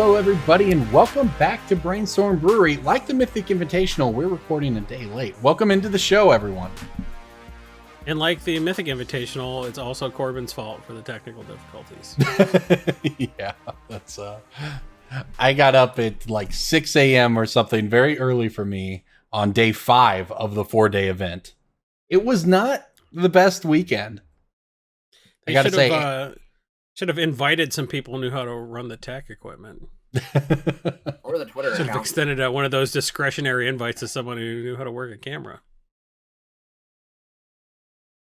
Hello, everybody, and welcome back to Brainstorm Brewery. Like the Mythic Invitational, we're recording a day late. Welcome into the show, everyone. And like the Mythic Invitational, it's also Corbin's fault for the technical difficulties. Yeah, that's I got up at like 6 a.m. or something, very early for me, on day 5 of the 4-day event. It was not the best weekend. I gotta say, should have invited some people who knew how to run the tech equipment. Or the Twitter Should have account. extended one of those discretionary invites to someone who knew how to work a camera.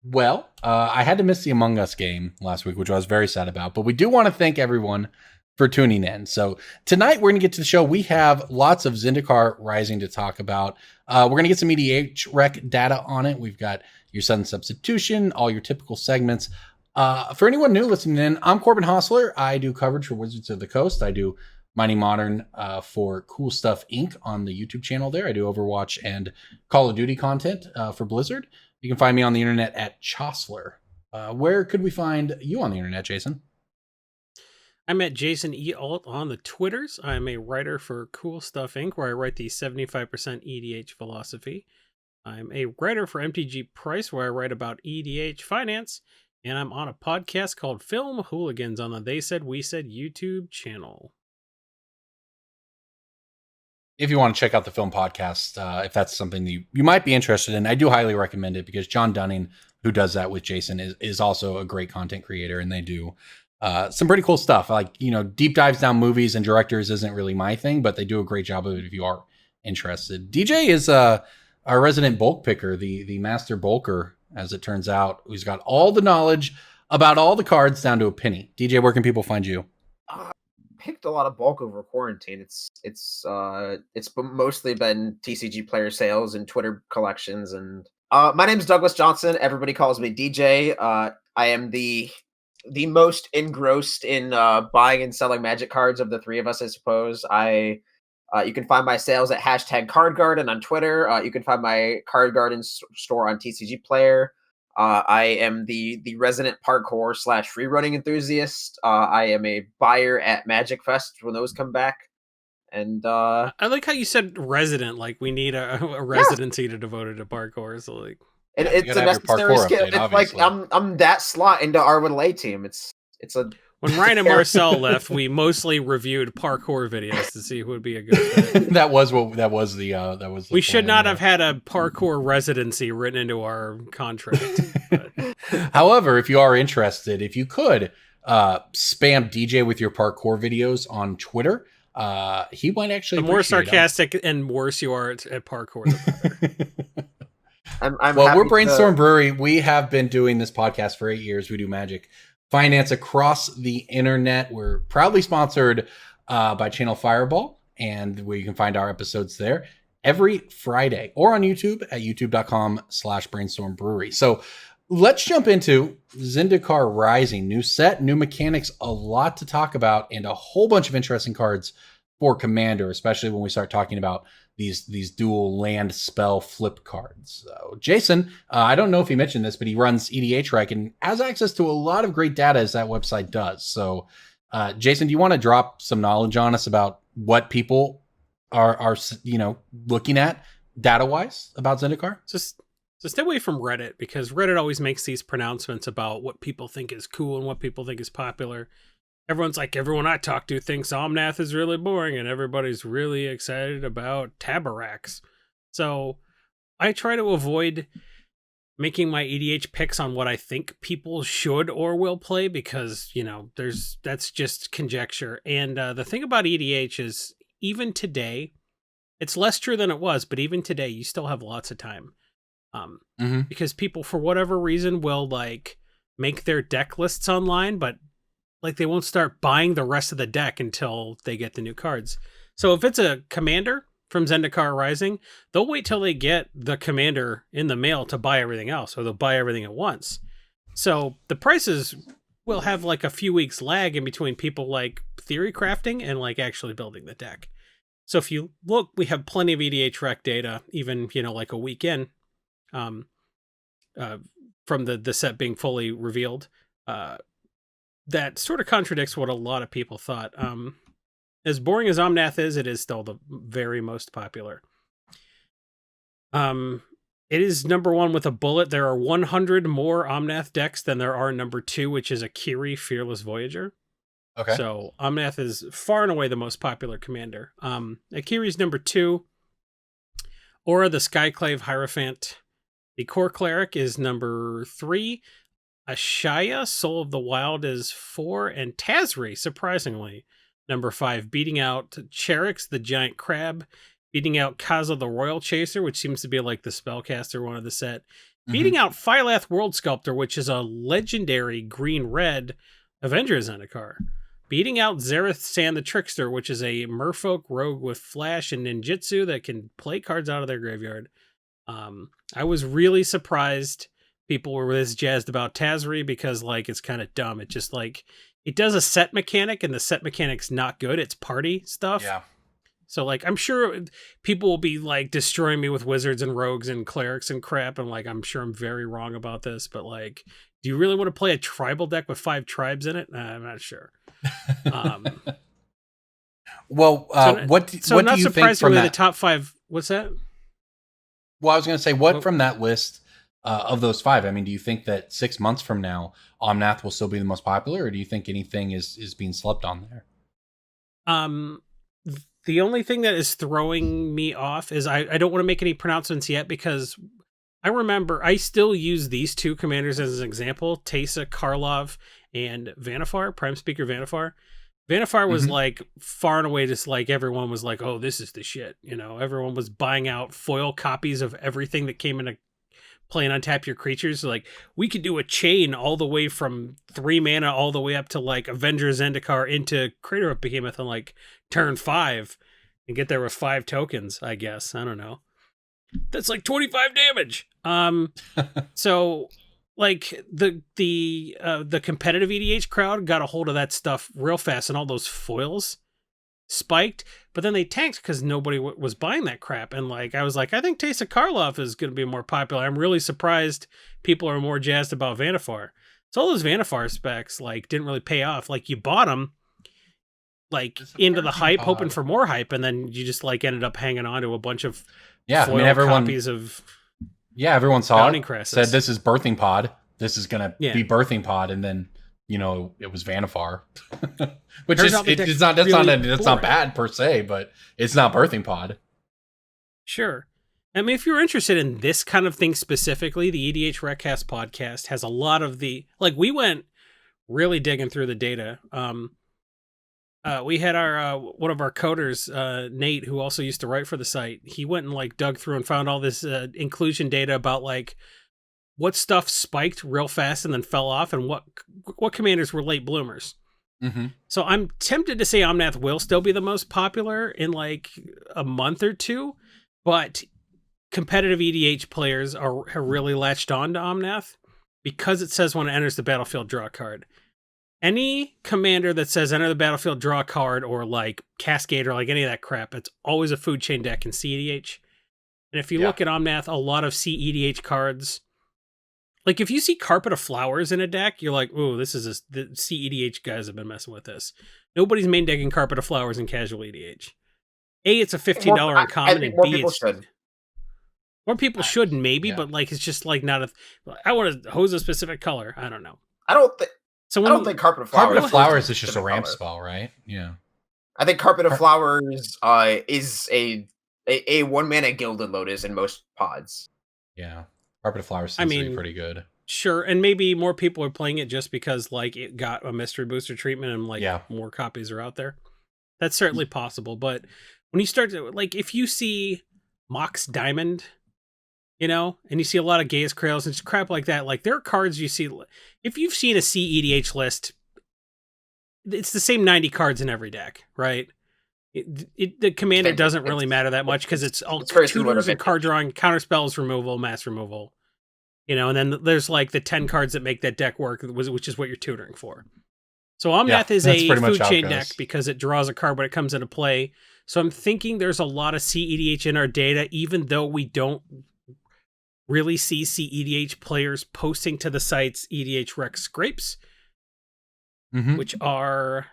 Well, I had to miss the Among Us game last week, which I was very sad about. But we do want to thank everyone for tuning in. So tonight we're going to get to the show. We have lots of Zendikar Rising to talk about. We're going to get some EDH rec data on it. We've got your sudden substitution, all your typical segments. For anyone new listening in, I'm Corbin Hostler. I do coverage for Wizards of the Coast. I do Mining Modern for Cool Stuff Inc. on the YouTube channel there. I do Overwatch and Call of Duty content for Blizzard. You can find me on the internet at Chosler. Where could we find you on the internet, Jason? I'm at Jason E. Alt on the Twitters. I'm a writer for Cool Stuff Inc., where I write the 75% EDH philosophy. I'm a writer for MTG Price, where I write about EDH finance. And I'm on a podcast called Film Hooligans on the They Said We Said YouTube channel. If you want to check out the film podcast, if that's something you might be interested in, I do highly recommend it because John Dunning, who does that with Jason, is also a great content creator, and they do some pretty cool stuff. Like, deep dives down movies and directors isn't really my thing, but they do a great job of it if you are interested. DJ is our resident bulk picker, the master bulker, as it turns out, who's got all the knowledge about all the cards down to a penny. DJ, where can people find you? Picked a lot of bulk over quarantine. It's mostly been TCG player sales and Twitter collections. And my name's Douglas Johnson. Everybody calls me DJ. I am the most engrossed in buying and selling Magic cards of the three of us, I suppose. You can find my sales at #CardGarden on Twitter. You can find my Card Garden store on TCG Player. I am the resident parkour / free running enthusiast. I am a buyer at Magic Fest when those come back. And I like how you said resident, like we need a residency to devote it to parkour. So it's a necessary skill. It's obviously. Like I'm that slot into our A team. It's a. When Ryan and Marcel left, we mostly reviewed parkour videos to see who would be a good fit. That was the we should not have had a parkour residency written into our contract. However, if you are interested, if you could spam DJ with your parkour videos on Twitter, he might actually. The more sarcastic and worse you are at parkour, the better. We're Brainstorm Brewery. We have been doing this podcast for 8 years. We do Magic finance across the internet. We're proudly sponsored by Channel Fireball, and where you can find our episodes there every Friday or on YouTube at youtube.com/Brainstorm Brewery. So let's jump into Zendikar Rising. New set, new mechanics, a lot to talk about, and a whole bunch of interesting cards for Commander, especially when we start talking about these dual land spell flip cards. So Jason, I don't know if he mentioned this, but he runs EDH Rec and has access to a lot of great data, as that website does. So Jason, do you want to drop some knowledge on us about what people are looking at data-wise about Zendikar? So stay away from Reddit, because Reddit always makes these pronouncements about what people think is cool and what people think is popular. Everyone's like, everyone I talk to thinks Omnath is really boring, and everybody's really excited about Tabaraks. So I try to avoid making my EDH picks on what I think people should or will play, because, that's just conjecture. And the thing about EDH is, even today, it's less true than it was, but even today, you still have lots of time. Because people, for whatever reason, will make their deck lists online, but they won't start buying the rest of the deck until they get the new cards. So if it's a commander from Zendikar Rising, they'll wait till they get the commander in the mail to buy everything else, or they'll buy everything at once. So the prices will have a few weeks lag in between people theory crafting and actually building the deck. So if you look, we have plenty of EDH rec data, even, a week in, from the set being fully revealed. That sort of contradicts what a lot of people thought. as boring as Omnath is, it is still the very most popular. It is number 1 with a bullet. There are 100 more Omnath decks than there are number 2, which is Akiri, Fearless Voyager. Okay. So Omnath is far and away the most popular commander. Akiri's number 2. Aura, the Skyclave Hierophant. The Core Cleric is number 3. Ashaya, Soul of the Wild, is 4. And Tazri, surprisingly, number 5, beating out Cherix, the Giant Crab, beating out Kaza, the Royal Chaser, which seems to be like the spellcaster one of the set, beating out Phylath, World Sculptor, which is a legendary green-red Avenger Zendikar, beating out Zareth Sand, the Trickster, which is a merfolk rogue with flash and ninjutsu that can play cards out of their graveyard. I was really surprised people were this jazzed about Tazri because, like, it's kind of dumb. It just, like, it does a set mechanic, and the set mechanic's not good. It's party stuff. Yeah. So, like, I'm sure people will be, like, destroying me with wizards and rogues and clerics and crap, and, like, I'm sure I'm very wrong about this, but, like, do you really want to play a tribal deck with 5 tribes in it? I'm not sure. Well, what do you think from that? The top 5, what's that? Well, I was going to say, from that list of those 5, I mean, do you think that 6 months from now, Omnath will still be the most popular, or do you think anything is being slept on there? The only thing that is throwing me off is I don't want to make any pronouncements yet, because I remember I still use these 2 commanders as an example, Teysa, Karlov, and Vannifar, Prime Speaker Vannifar. Vannifar was like far and away just like everyone was like, oh, this is the shit. You know, everyone was buying out foil copies of everything that came into play and untap your creatures. So, like, we could do a chain all the way from 3 mana all the way up to like Avenger Zendikar into Crater of Behemoth on like turn 5 and get there with 5 tokens, I guess. I don't know. That's like 25 damage. So like the competitive EDH crowd got a hold of that stuff real fast, and all those foils spiked, but then they tanked because nobody was buying that crap. And like, I was like, I think Teysa Karlov is going to be more popular. I'm really surprised people are more jazzed about Vannifar. So all those Vannifar specs like didn't really pay off. Like, you bought them like into the hype, hoping for more hype, and then you just like ended up hanging on to a bunch of foil copies of everyone saw it, Crassus. said this is Birthing Pod, this is gonna be Birthing Pod, and then it was Vannifar. Which is not bad per se, but it's not Birthing Pod. Sure. I mean, if you're interested in this kind of thing specifically, the EDH Recast podcast has a lot of we went really digging through the data. We had our one of our coders, Nate, who also used to write for the site. He went and like dug through and found all this inclusion data about like what stuff spiked real fast and then fell off, and what commanders were late bloomers. So I'm tempted to say Omnath will still be the most popular in like a month or 2, but competitive EDH players have really latched on to Omnath because it says when it enters the battlefield, draw a card. Any commander that says enter the battlefield, draw a card, or like Cascade or like any of that crap, it's always a food chain deck in CEDH. And if you look at Omnath, a lot of CEDH cards, like if you see Carpet of Flowers in a deck, you're like, ooh, the CEDH guys have been messing with this. Nobody's main decking Carpet of Flowers in casual EDH. A, it's a $15 uncommon, and B, it's... More people should, maybe, but like it's just like not I want to hose a specific color. I don't know. I don't think Carpet of Flowers is just a ramp spell, right? Yeah. I think Carpet of Flowers is a 1-mana Gilded Lotus in most pods. Yeah. Carpet of Flowers seems to be pretty good. Sure, and maybe more people are playing it just because like it got a mystery booster treatment and like more copies are out there. That's certainly possible, but when you start to like if you see Mox Diamond, and you see a lot of Gaius Krails and just crap like that. Like, there are cards you see. If you've seen a CEDH list, it's the same 90 cards in every deck, right? The commander doesn't really matter that much because it's all tutors and card drawing, counter spells removal, mass removal. And then there's like the 10 cards that make that deck work, which is what you're tutoring for. So Omnath is a food chain deck because it draws a card when it comes into play. So I'm thinking there's a lot of CEDH in our data, even though we don't really see CEDH players posting to the sites EDH Rec scrapes, which are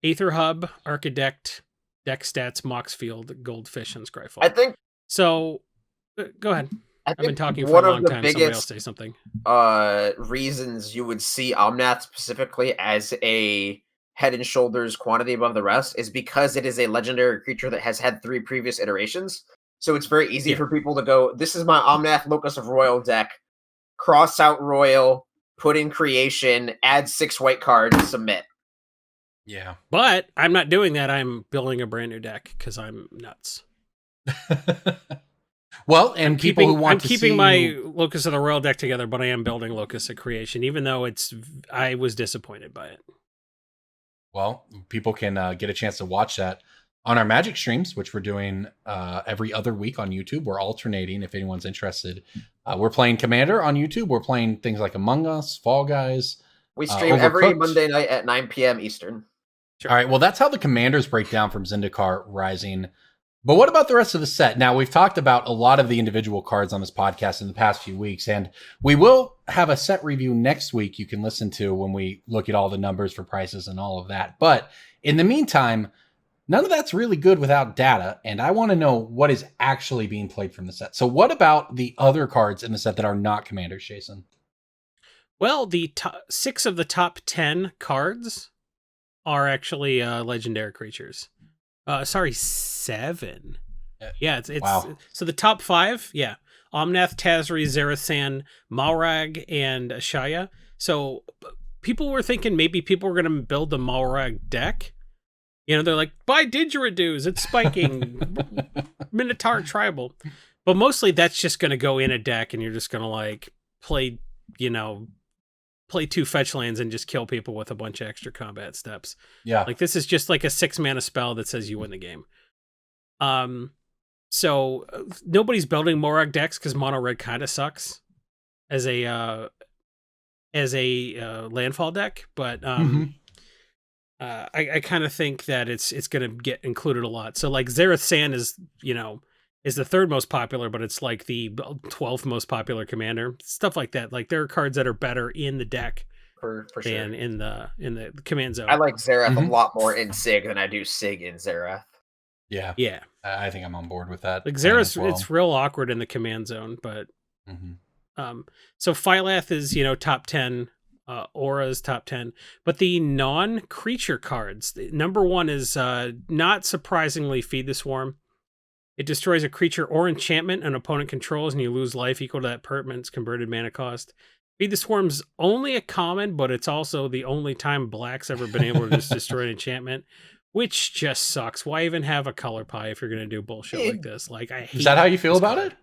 Aether Hub, Architect, Deck Stats, Moxfield, Goldfish, and Scryfall. I think. So, go ahead. I I've been think talking for one a long of the time. Somebody else biggest say something. reasons you would see Omnath specifically as a head and shoulders quantity above the rest is because it is a legendary creature that has had 3 previous iterations. So it's very easy for people to go, this is my Omnath Locus of Royal deck, cross out Royal, put in Creation, add 6 white cards, submit. Yeah. But I'm not doing that. I'm building a brand new deck because I'm nuts. Well, and people who want I'm keeping my Locus of the Royal deck together, but I am building Locus of Creation, even though I was disappointed by it. Well, people can get a chance to watch that on our Magic streams, which we're doing every other week on YouTube. We're alternating if anyone's interested. We're playing Commander on YouTube. We're playing things like Among Us, Fall Guys. We stream every Monday night at 9 p.m. Eastern. Sure. All right, well, that's how the Commanders break down from Zendikar Rising. But what about the rest of the set? Now, we've talked about a lot of the individual cards on this podcast in the past few weeks, and we will have a set review next week you can listen to when we look at all the numbers for prices and all of that. But in the meantime, none of that's really good without data, and I want to know what is actually being played from the set. So what about the other cards in the set that are not Commanders, Jason? Well, the 6 of the top 10 cards are actually legendary creatures. Sorry, 7. Yeah, it's wow. So the top 5, yeah. Omnath, Tazri, Zarathan, Malrag, and Ashaya. So people were thinking maybe people were going to build the Malrag deck. You know, they're like, buy Didgeridoos, it's spiking. Minotaur Tribal. But mostly that's just going to go in a deck and you're just going to like play 2 fetch lands and just kill people with a bunch of extra combat steps. Yeah. Like this is just like a 6-mana spell that says you win the game. So nobody's building Morag decks because mono red kind of sucks as a landfall deck, but I kind of think that it's going to get included a lot. So like Zareth San is the 3rd most popular, but it's like the 12th most popular commander. Stuff like that. Like there are cards that are better in the deck for than sure. in the command zone. I like Zareth a lot more in Sig than I do Sig in Zareth. Yeah. Yeah. I think I'm on board with that. Like Zareth, it's real awkward in the command zone, but so Phylath is, top 10, Aura's top 10, but the non-creature cards, number 1 is not surprisingly Feed the Swarm. It destroys a creature or enchantment an opponent controls, and you lose life equal to that permanent's converted mana cost. Feed the Swarm's only a common, but it's also the only time Black's ever been able to just destroy an enchantment, which just sucks. Why even have a color pie if you're going to do bullshit like this? Like, I hate Is that how you feel about it?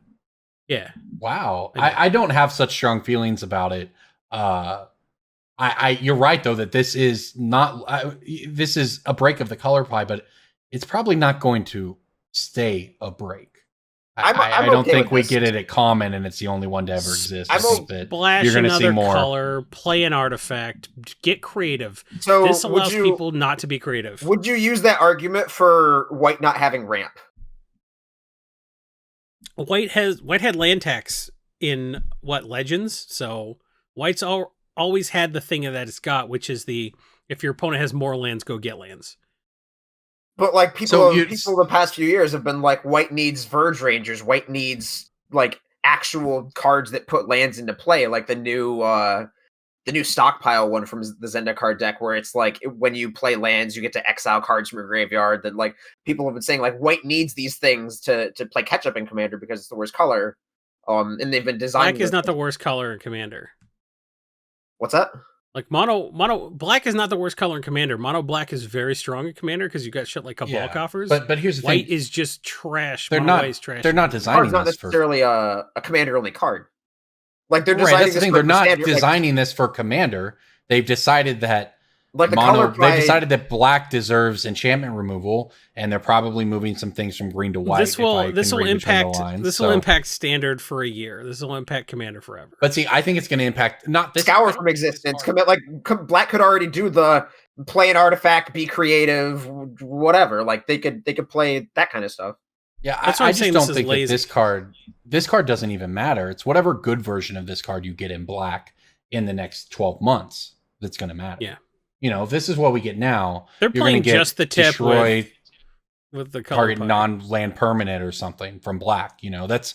Yeah. Wow. I don't have such strong feelings about it. You're right though that this is not this is a break of the color pie, but it's probably not going to stay a break. I don't think we get it at common, and it's the only one to ever exist. I think that you're going to see more color, play an artifact, get creative. So this allows people not to be creative. Would you use that argument for white not having ramp? White had land tax in Legends, so white's always had the thing that it's got, which is if your opponent has more lands, go get lands. But like people the past few years have been like, white needs Verge Rangers, white needs like actual cards that put lands into play, like the new stockpile one from the Zendikar deck, where it's like when you play lands, you get to exile cards from your graveyard. That like people have been saying like white needs these things to play catch up in Commander because it's the worst color. And they've been designing. Black is not the worst color in Commander. What's that? Like mono black is not the worst color in Commander. Mono black is very strong in Commander because you got shit like Cabal Coffers. But here's the white thing. is just trash. They're not designing it's not necessarily a Commander only card. Like they're designing that's the thing. They're not designing this for Commander. They've decided that like they've decided that black deserves enchantment removal, and they're probably moving some things from green to white. This will impact standard for a year. This will impact Commander forever. But see, I think it's going to impact not this Scour from existence. Black could already do the play an artifact, be creative, whatever. Like they could play that kind of stuff. Yeah, I just don't think that this card doesn't even matter. It's whatever good version of this card you get in black in the next 12 months that's going to matter. Yeah. you know, if this is what we get now, They're you're playing gonna get just the tip destroy with the color target non-land permanent or something from black. You know, that's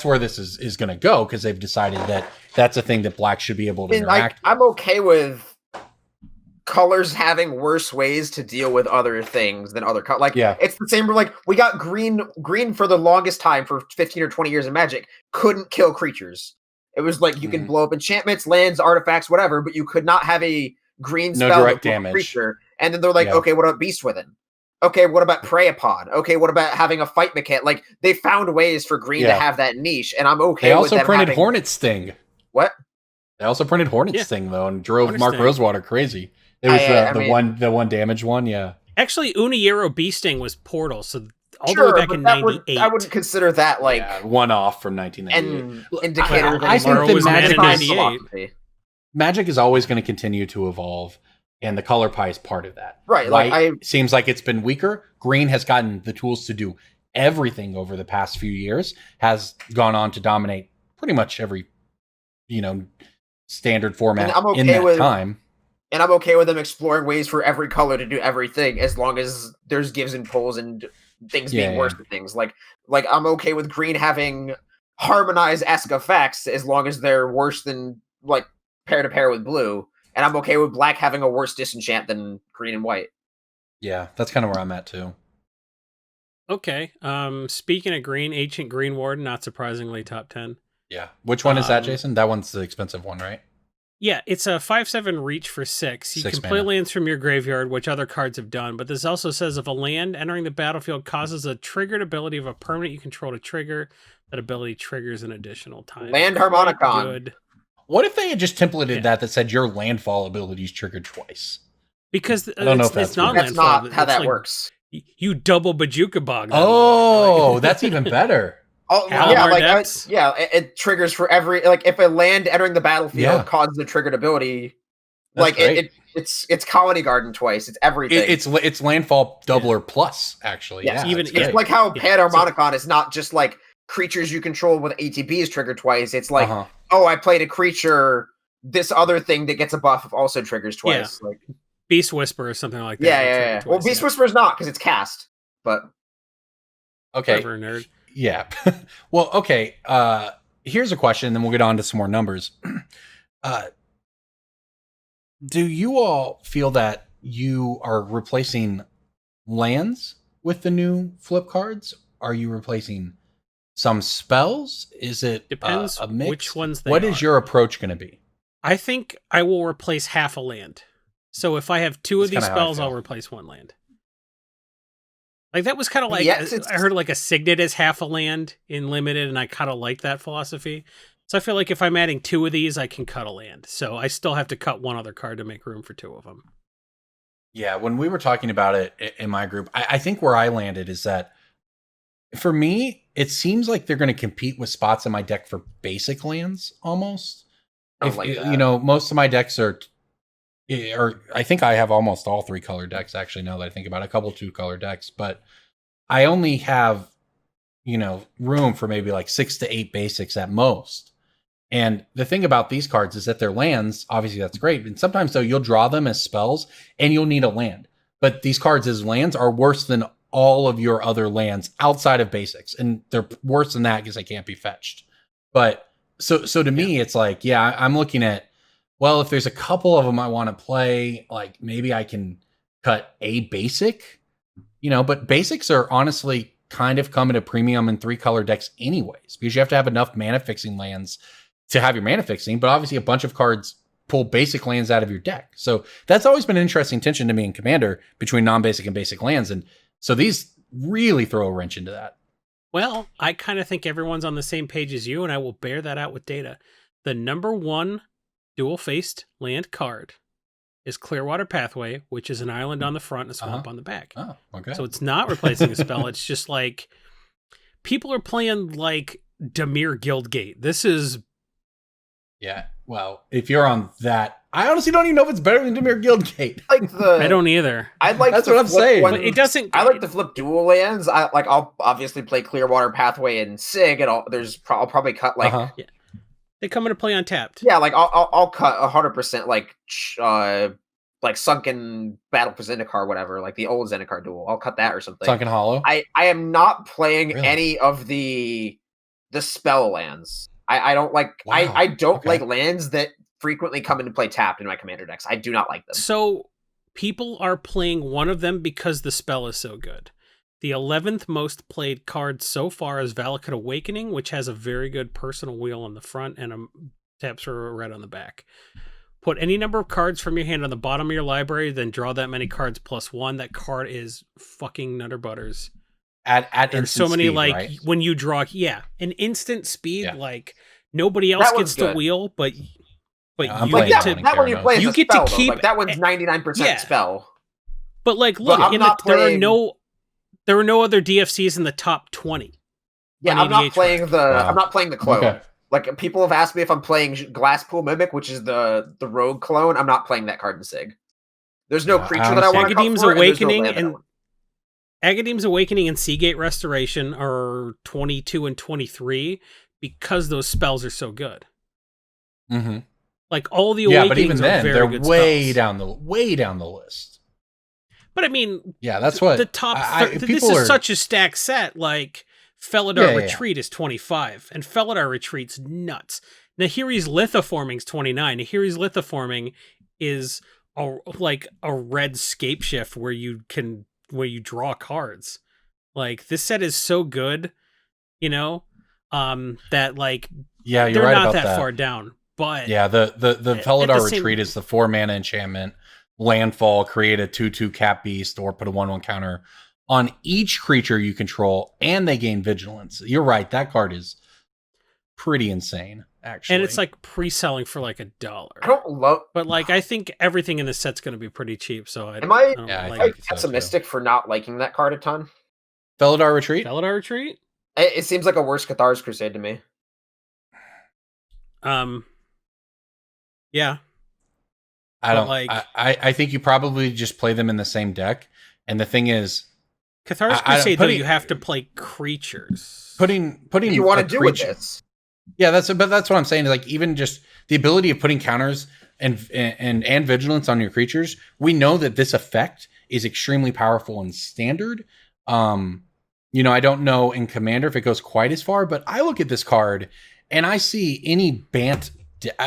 where this is going to go, because they've decided that that's a thing that black should be able to interact with. I'm okay with colors having worse ways to deal with other things than other colors. Like, it's the same. Like, we got green for the longest time for 15 or 20 years in Magic couldn't kill creatures. It was like you can blow up enchantments, lands, artifacts, whatever, but you could not have a green spell direct damage creature. And then they're like, okay, what about Beast Within? Okay, what about Prey Upon? Okay, what about having a fight mechanic? Like, they found ways for green to have that niche, and I'm okay with them. They also printed Hornet Sting. What? They also printed Hornet Sting, though, and drove Mark Rosewater crazy. It was the one damage one, yeah. Actually, Uniero Bee Sting was Portal, so all the way back in 98. I wouldn't consider that, like... one off from 1998. And indicator I think the was Magic 98. Magic is always going to continue to evolve, and the color pie is part of that. Right. White seems like it's been weaker. Green has gotten the tools to do everything over the past few years, has gone on to dominate pretty much every, standard format in that time. And I'm okay with them exploring ways for every color to do everything, as long as there's gives and pulls and things being worse than things. Like I'm okay with green having harmonize-esque effects, as long as they're worse than, like, pair to pair with blue. And I'm okay with black having a worse disenchant than green and white. Yeah, that's kind of where I'm at too. Okay. Speaking of green, Ancient Green Warden, not surprisingly, top 10. Yeah. Which one is that, Jason? That one's the expensive one, right? Yeah, it's a 5/7 reach for 6. You can play lands from your graveyard, which other cards have done, but this also says if a land entering the battlefield causes a triggered ability of a permanent you control to trigger, that ability triggers an additional time. Land Harmonicon. Good. What if they had just templated that said your landfall ability is triggered twice? Because I don't know if that's not how that works. You double Bajuka Bog. Oh, that's even better. Oh, yeah, it triggers for every, like, if a land entering the battlefield causes a triggered ability, that's like it's Colony Garden twice. It's everything. It's landfall doubler plus, actually. Yes. It's like how Panharmonicon is not just like creatures you control with ATBs triggered twice. It's like, I played a creature, this other thing that gets a buff also triggers twice. Like Beast Whisper or something like that. Yeah. Well, Beast Whisper is not, because it's cast. But okay, clever nerd. Yeah. Well, okay. Here's a question, then we'll get on to some more numbers. Do you all feel that you are replacing lands with the new flip cards? Are you replacing some spells? Is it depends a mix? Which ones What is your approach going to be? I think I will replace half a land. So if I have 2 of these spells, I'll replace 1 land. Like, that was kind of like, I heard like a Signet is half a land in Limited, and I kind of like that philosophy. So I feel like if I'm adding 2 of these, I can cut a land. So I still have to cut 1 other card to make room for 2 of them. Yeah, when we were talking about it in my group, I think where I landed is that, for me, it seems like they're going to compete with spots in my deck for basic lands, almost. Most of my decks are, or I think I have almost all 3 color decks, actually, now that I think about it, a couple 2 color decks, but I only have, room for maybe like 6 to 8 basics at most. And the thing about these cards is that they're lands. Obviously, that's great. And sometimes, though, you'll draw them as spells and you'll need a land. But these cards as lands are worse than all of your other lands outside of basics. And they're worse than that because they can't be fetched. But so to me, it's like, I'm looking at, well, if there's a couple of them I want to play, like maybe I can cut a basic, but basics are honestly kind of come at a premium in 3 color decks anyways, because you have to have enough mana fixing lands to have your mana fixing, but obviously a bunch of cards pull basic lands out of your deck. So that's always been an interesting tension to me in Commander between non-basic and basic lands. And so these really throw a wrench into that. Well, I kind of think everyone's on the same page as you, and I will bear that out with data. The number 1 dual-faced land card is Clearwater Pathway, which is an island on the front and a swamp on the back. Oh, okay. So it's not replacing a spell. It's just like, people are playing like Dimir Guildgate. This is... Yeah, well, if you're on that, I honestly don't even know if it's better than Dimir Guildgate. I don't either. That's what I'm saying. But it doesn't. I like to flip dual lands. I'll obviously play Clearwater Pathway and Sig, and I'll probably cut They come into play untapped. Yeah, like I'll cut 100% like like Sunken Battle for Zendikar or whatever, like the old Zendikar duel. I'll cut that or something. Sunken Hollow. I am not playing Really? any of the spell lands. I don't like Wow. I don't Okay. like lands that frequently come into play tapped in my commander decks. I do not like them. So people are playing one of them because the spell is so good. The 11th most played card so far is Valakut Awakening, which has a very good personal wheel on the front and a taps for a red on the back. Put any number of cards from your hand on the bottom of your library, then draw that many cards +1. That card is fucking nutter butters. At There's so many speed, like right? when you draw, an instant speed. Yeah. Like nobody else That gets one's the good. wheel, but I'm you playing get that to. one. That one you play is You a get to spell, though. keep- Like, that one's 99% Yeah. spell. But like, look, I'm not there playing- are no other DFCs in the top 20. Yeah, on I'm not EDH playing Rec. the Wow. I'm not playing the clone. Okay. Like people have asked me if I'm playing Glasspool Mimic, which is the rogue clone. I'm not playing that card in Sig. There's no Yeah, creature that I want to cut Agadeem's for, and there's no Awakening land that I and want. Agadeem's Awakening and Seagate Restoration are 22 and 23 because those spells are so good. Mm-hmm. Like all the Yeah, Awakenings but even are then, very they're good way spells. down the list. But I mean, Yeah, that's what the top. This people is are. such a stacked set. Like Felidar Yeah, yeah, yeah. Retreat is 25, and Felidar Retreat's nuts. Nahiri's Lithoforming's 29. Nahiri's Lithoforming is like a red scape shift where you draw cards. Like this set is so good, that like Yeah, you're they're right not about that far down. But Yeah, the at Felidar the same- Retreat is the 4-mana enchantment, landfall, create a 2/2 cat beast, or put a 1/1 counter on each creature you control, and they gain vigilance. You're right, that card is pretty insane, actually. and it's like pre-selling for like $1. I don't love. But like I think everything in this set's going to be pretty cheap. So I Am I- don't Yeah, I like I'm think so, too. pessimistic for not liking that card a ton. Felidar Retreat. Felidar Retreat. It seems like a worse Cathar's Crusade to me. Yeah. I don't like- I think you probably just play them in the same deck. And the thing is, Cathar's I- Crusade, though, putting- you have to play creatures. putting What do you want a to do with creature- this? Yeah, that's what I'm saying. Like even just the ability of putting counters and vigilance on your creatures. We know that this effect is extremely powerful in standard. I don't know in Commander if it goes quite as far, but I look at this card and I see any Bant,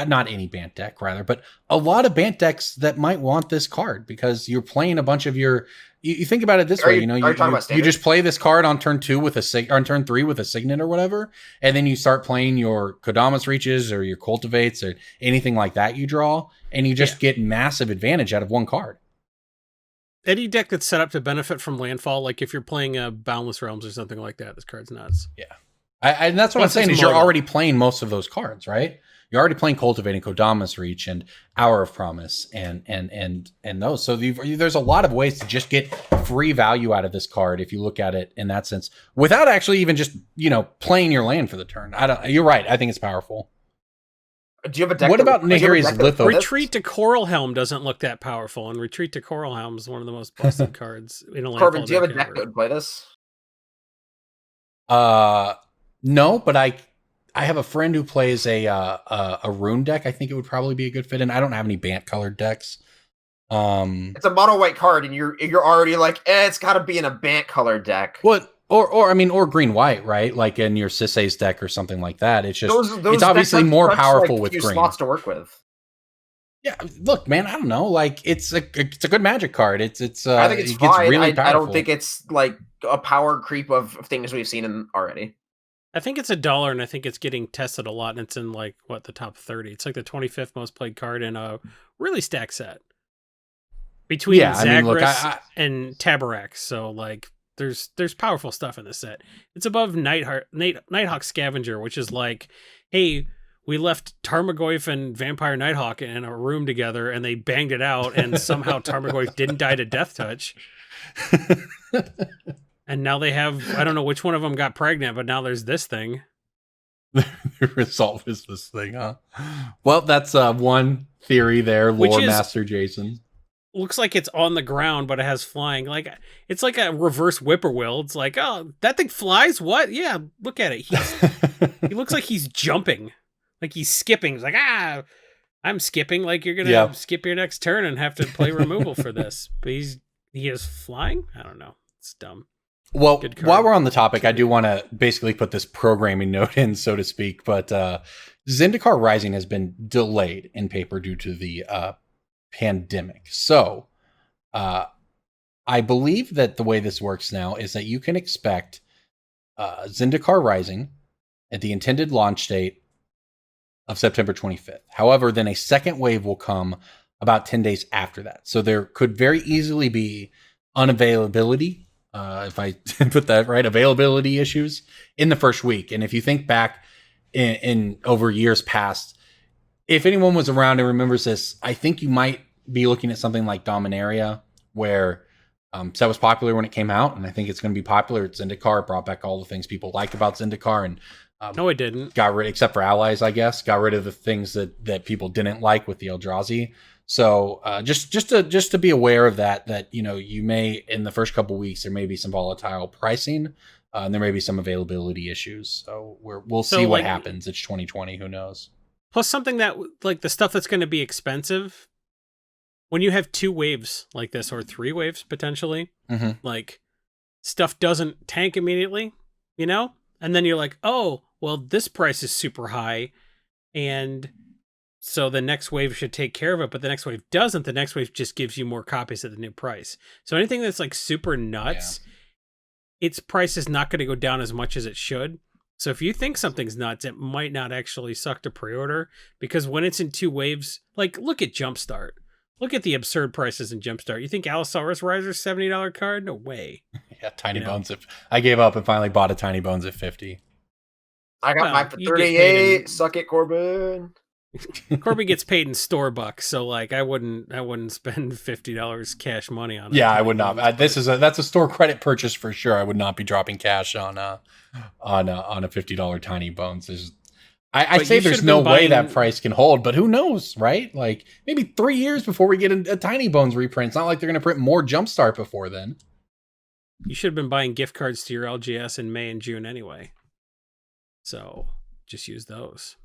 not any Bant deck rather, but a lot of Bant decks that might want this card because you're playing a bunch of your. You think about it this way, Are you talking about you standard? just play this card on turn 2 with on turn 3 with a Signet or whatever, and then you start playing your Kodamas Reaches or your Cultivates or anything like that you draw, and you just get massive advantage out of one card. Any deck that's set up to benefit from landfall, like if you're playing a Boundless Realms or something like that, this card's nuts. And that's what Plus I'm saying it's is you're mono. already playing most of those cards, right? You're already playing Cultivating, Kodamas Reach, and Hour of Promise, and those. So there's a lot of ways to just get free value out of this card if you look at it in that sense, without actually even just playing your land for the turn. You're right. I think it's powerful. Do you have a deck? What about do you have a Nahiri's deck that- Litho? Retreat to Coral Helm doesn't look that powerful, and Retreat to Coral Helm is one of the most busted cards in a landfall Corbin, do you have a deck ever. that would play this? No, but I have a friend who plays a rune deck. I think it would probably be a good fit, and I don't have any Bant colored decks. It's a mono white card, and you're already like, it's got to be in a Bant colored deck. What? Or green white, right? Like in your Sisay's deck or something like that. It's just it's obviously decks more have such, powerful like, with few green. slots to work with. Yeah, look, man, I don't know. Like it's a good Magic card. It's I think it's it gets fine. really I powerful. don't think it's like a power creep of things we've seen in already. I think it's $1, and I think it's getting tested a lot, and it's in like the top 30. It's like the 25th most played card in a really stacked set between Zagreus and Tabarax. So like, there's powerful stuff in this set. It's above Nighthawk Scavenger, which is like, hey, we left Tarmogoyf and Vampire Nighthawk in a room together, and they banged it out, and somehow Tarmogoyf didn't die to Death Touch. And now they have, I don't know which one of them got pregnant, but now there's this thing. The result is this thing, huh? Well, that's one theory there, Which Lore is- Master Jason. Looks like it's on the ground, but it has flying. Like it's like a reverse whippoorwill. It's like, oh, that thing flies? What? Yeah, look at it. He looks like he's jumping. Like he's skipping. He's like, ah. I'm skipping like you're gonna skip your next turn and have to play removal for this. But he is flying? I don't know. It's dumb. Well, while we're on the topic, I do want to basically put this programming note in, so to speak. But Zendikar Rising has been delayed in paper due to the pandemic. So I believe that the way this works now is that you can expect Zendikar Rising at the intended launch date of September 25th. However, then a second wave will come about 10 days after that. So there could very easily be unavailability, if I put that right, availability issues in the first week. And if you think back in over years past, if anyone was around and remembers this, I think you might be looking at something like Dominaria, where that was popular when it came out, and I think it's going to be popular at Zendikar. It brought back all the things people liked about Zendikar, and no, it didn't. Got rid, except for allies, I guess. Got rid of the things that people didn't like with the Eldrazi. So just to be aware of that you may, in the first couple weeks, there may be some volatile pricing, and there may be some availability issues. So we'll see what happens. It's 2020. Who knows? Plus something that like the stuff that's going to be expensive. When you have 2 waves like this, or 3 waves potentially, like stuff doesn't tank immediately, and then you're like, oh, well, this price is super high, and so the next wave should take care of it, but the next wave doesn't. The next wave just gives you more copies at the new price. So anything that's like super nuts, its price is not going to go down as much as it should. So if you think something's nuts, it might not actually suck to pre-order, because when it's in 2 waves, like look at Jumpstart. Look at the absurd prices in Jumpstart. You think Allosaurus Riser's $70 card? No way. Yeah, Tiny Bones. I gave up and finally bought a Tiny Bones at 50. I got mine for 38. Suck it, Corbin. Corbin gets paid in store bucks, so like I wouldn't spend $50 cash money on it. Yeah, I would not. That's a store credit purchase for sure. I would not be dropping cash on a $50 Tiny Bones. I say there's no way that price can hold, but who knows, right? Like maybe 3 years before we get a Tiny Bones reprint. It's not like they're going to print more Jumpstart before then. You should have been buying gift cards to your LGS in May and June anyway. So just use those.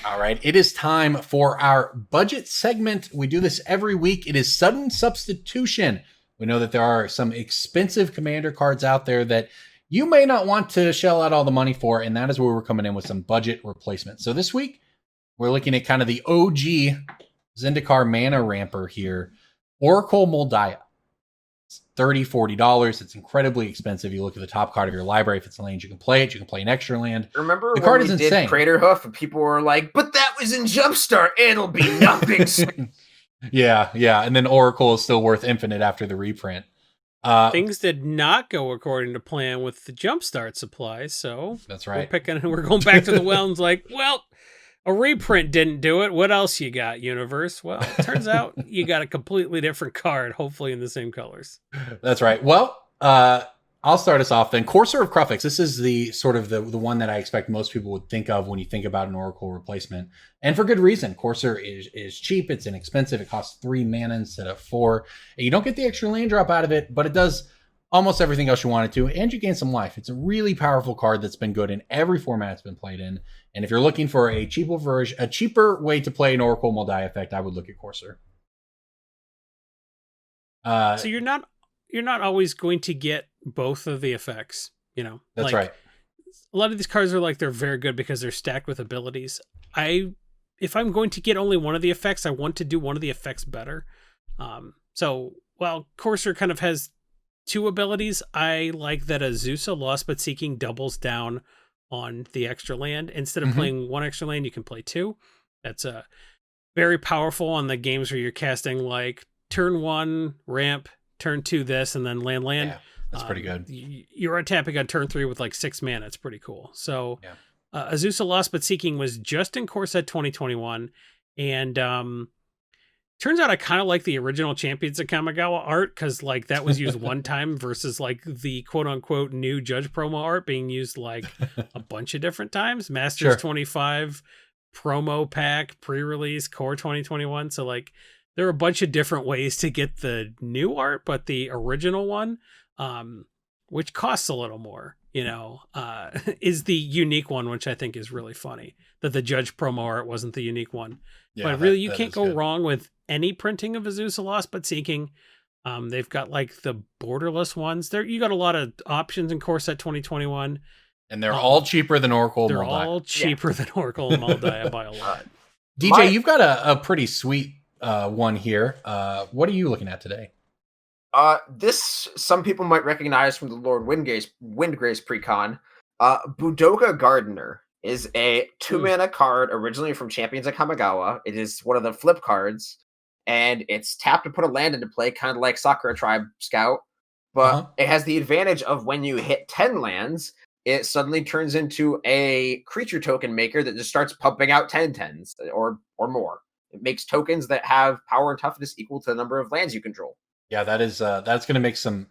All right. It is time for our budget segment. We do this every week. It is sudden substitution. We know that there are some expensive commander cards out there that you may not want to shell out all the money for, and that is where we're coming in with some budget replacement. So this week, we're looking at kind of the OG Zendikar mana ramper here, Oracle Moldaya. It's $30, $40. It's incredibly expensive. You look at the top card of your library. If it's lands, you can play it. You can play an extra land. Remember the card is insane. Crater Hoof, and people were like, but that was in Jumpstart. It'll be nothing. Yeah. And then Oracle is still worth infinite after the reprint. Things did not go according to plan with the Jumpstart supplies, so that's right. We're going back to the well and like, well, a reprint didn't do it. What else you got, universe? Well, it turns out you got a completely different card, hopefully in the same colors. That's right. Well, I'll start us off then. Courser of Crufix. This is the sort of the one that I expect most people would think of when you think about an Oracle replacement. And for good reason. Courser is cheap. It's inexpensive. It costs 3 mana instead of 4. And you don't get the extra land drop out of it, but it does almost everything else you want it to. And you gain some life. It's a really powerful card that's been good in every format it's been played in. And if you're looking for a cheaper way to play an Oracle Moldaya effect, I would look at Courser. So you're not always going to get both of the effects, That's right. A lot of these cards are like, they're very good because they're stacked with abilities. If I'm going to get only one of the effects, I want to do one of the effects better. So while Courser kind of has 2 abilities, I like that Azusa Lost But Seeking doubles down on the extra land. Instead of playing 1 extra land, you can play 2. That's very powerful on the games where you're casting like turn 1 ramp, turn 2 this, and then land. Yeah, that's pretty good. You're tapping on turn 3 with like 6 mana. It's pretty cool. So Azusa Lost But Seeking was just in Core Set 2021, and turns out I kind of like the original Champions of Kamigawa art, because like that was used one time versus like the quote unquote new Judge promo art being used like a bunch of different times. Masters 25 promo pack, pre-release, Core 2021. So like there are a bunch of different ways to get the new art, but the original one, which costs a little more, is the unique one, which I think is really funny. That the Judge promo art wasn't the unique one. Yeah, but really, you that can't is go good. wrong with any printing of Azusa Lost but Seeking. They've got like the borderless ones. You got a lot of options in Core Set 2021. And they're all cheaper than Oracle. They're Moldaya. all cheaper than Oracle and Moldaya by a lot. DJ, you've got a pretty sweet one here. What are you looking at today? This some people might recognize from the Lord Windgrace precon. Budoka Gardener is a 2-mana card originally from Champions of Kamigawa. It is one of the flip cards, and it's tapped to put a land into play, kind of like Sakura Tribe Scout. But it has the advantage of when you hit 10 lands, it suddenly turns into a creature token maker that just starts pumping out 10/10s or more. It makes tokens that have power and toughness equal to the number of lands you control. Yeah, that's going to make some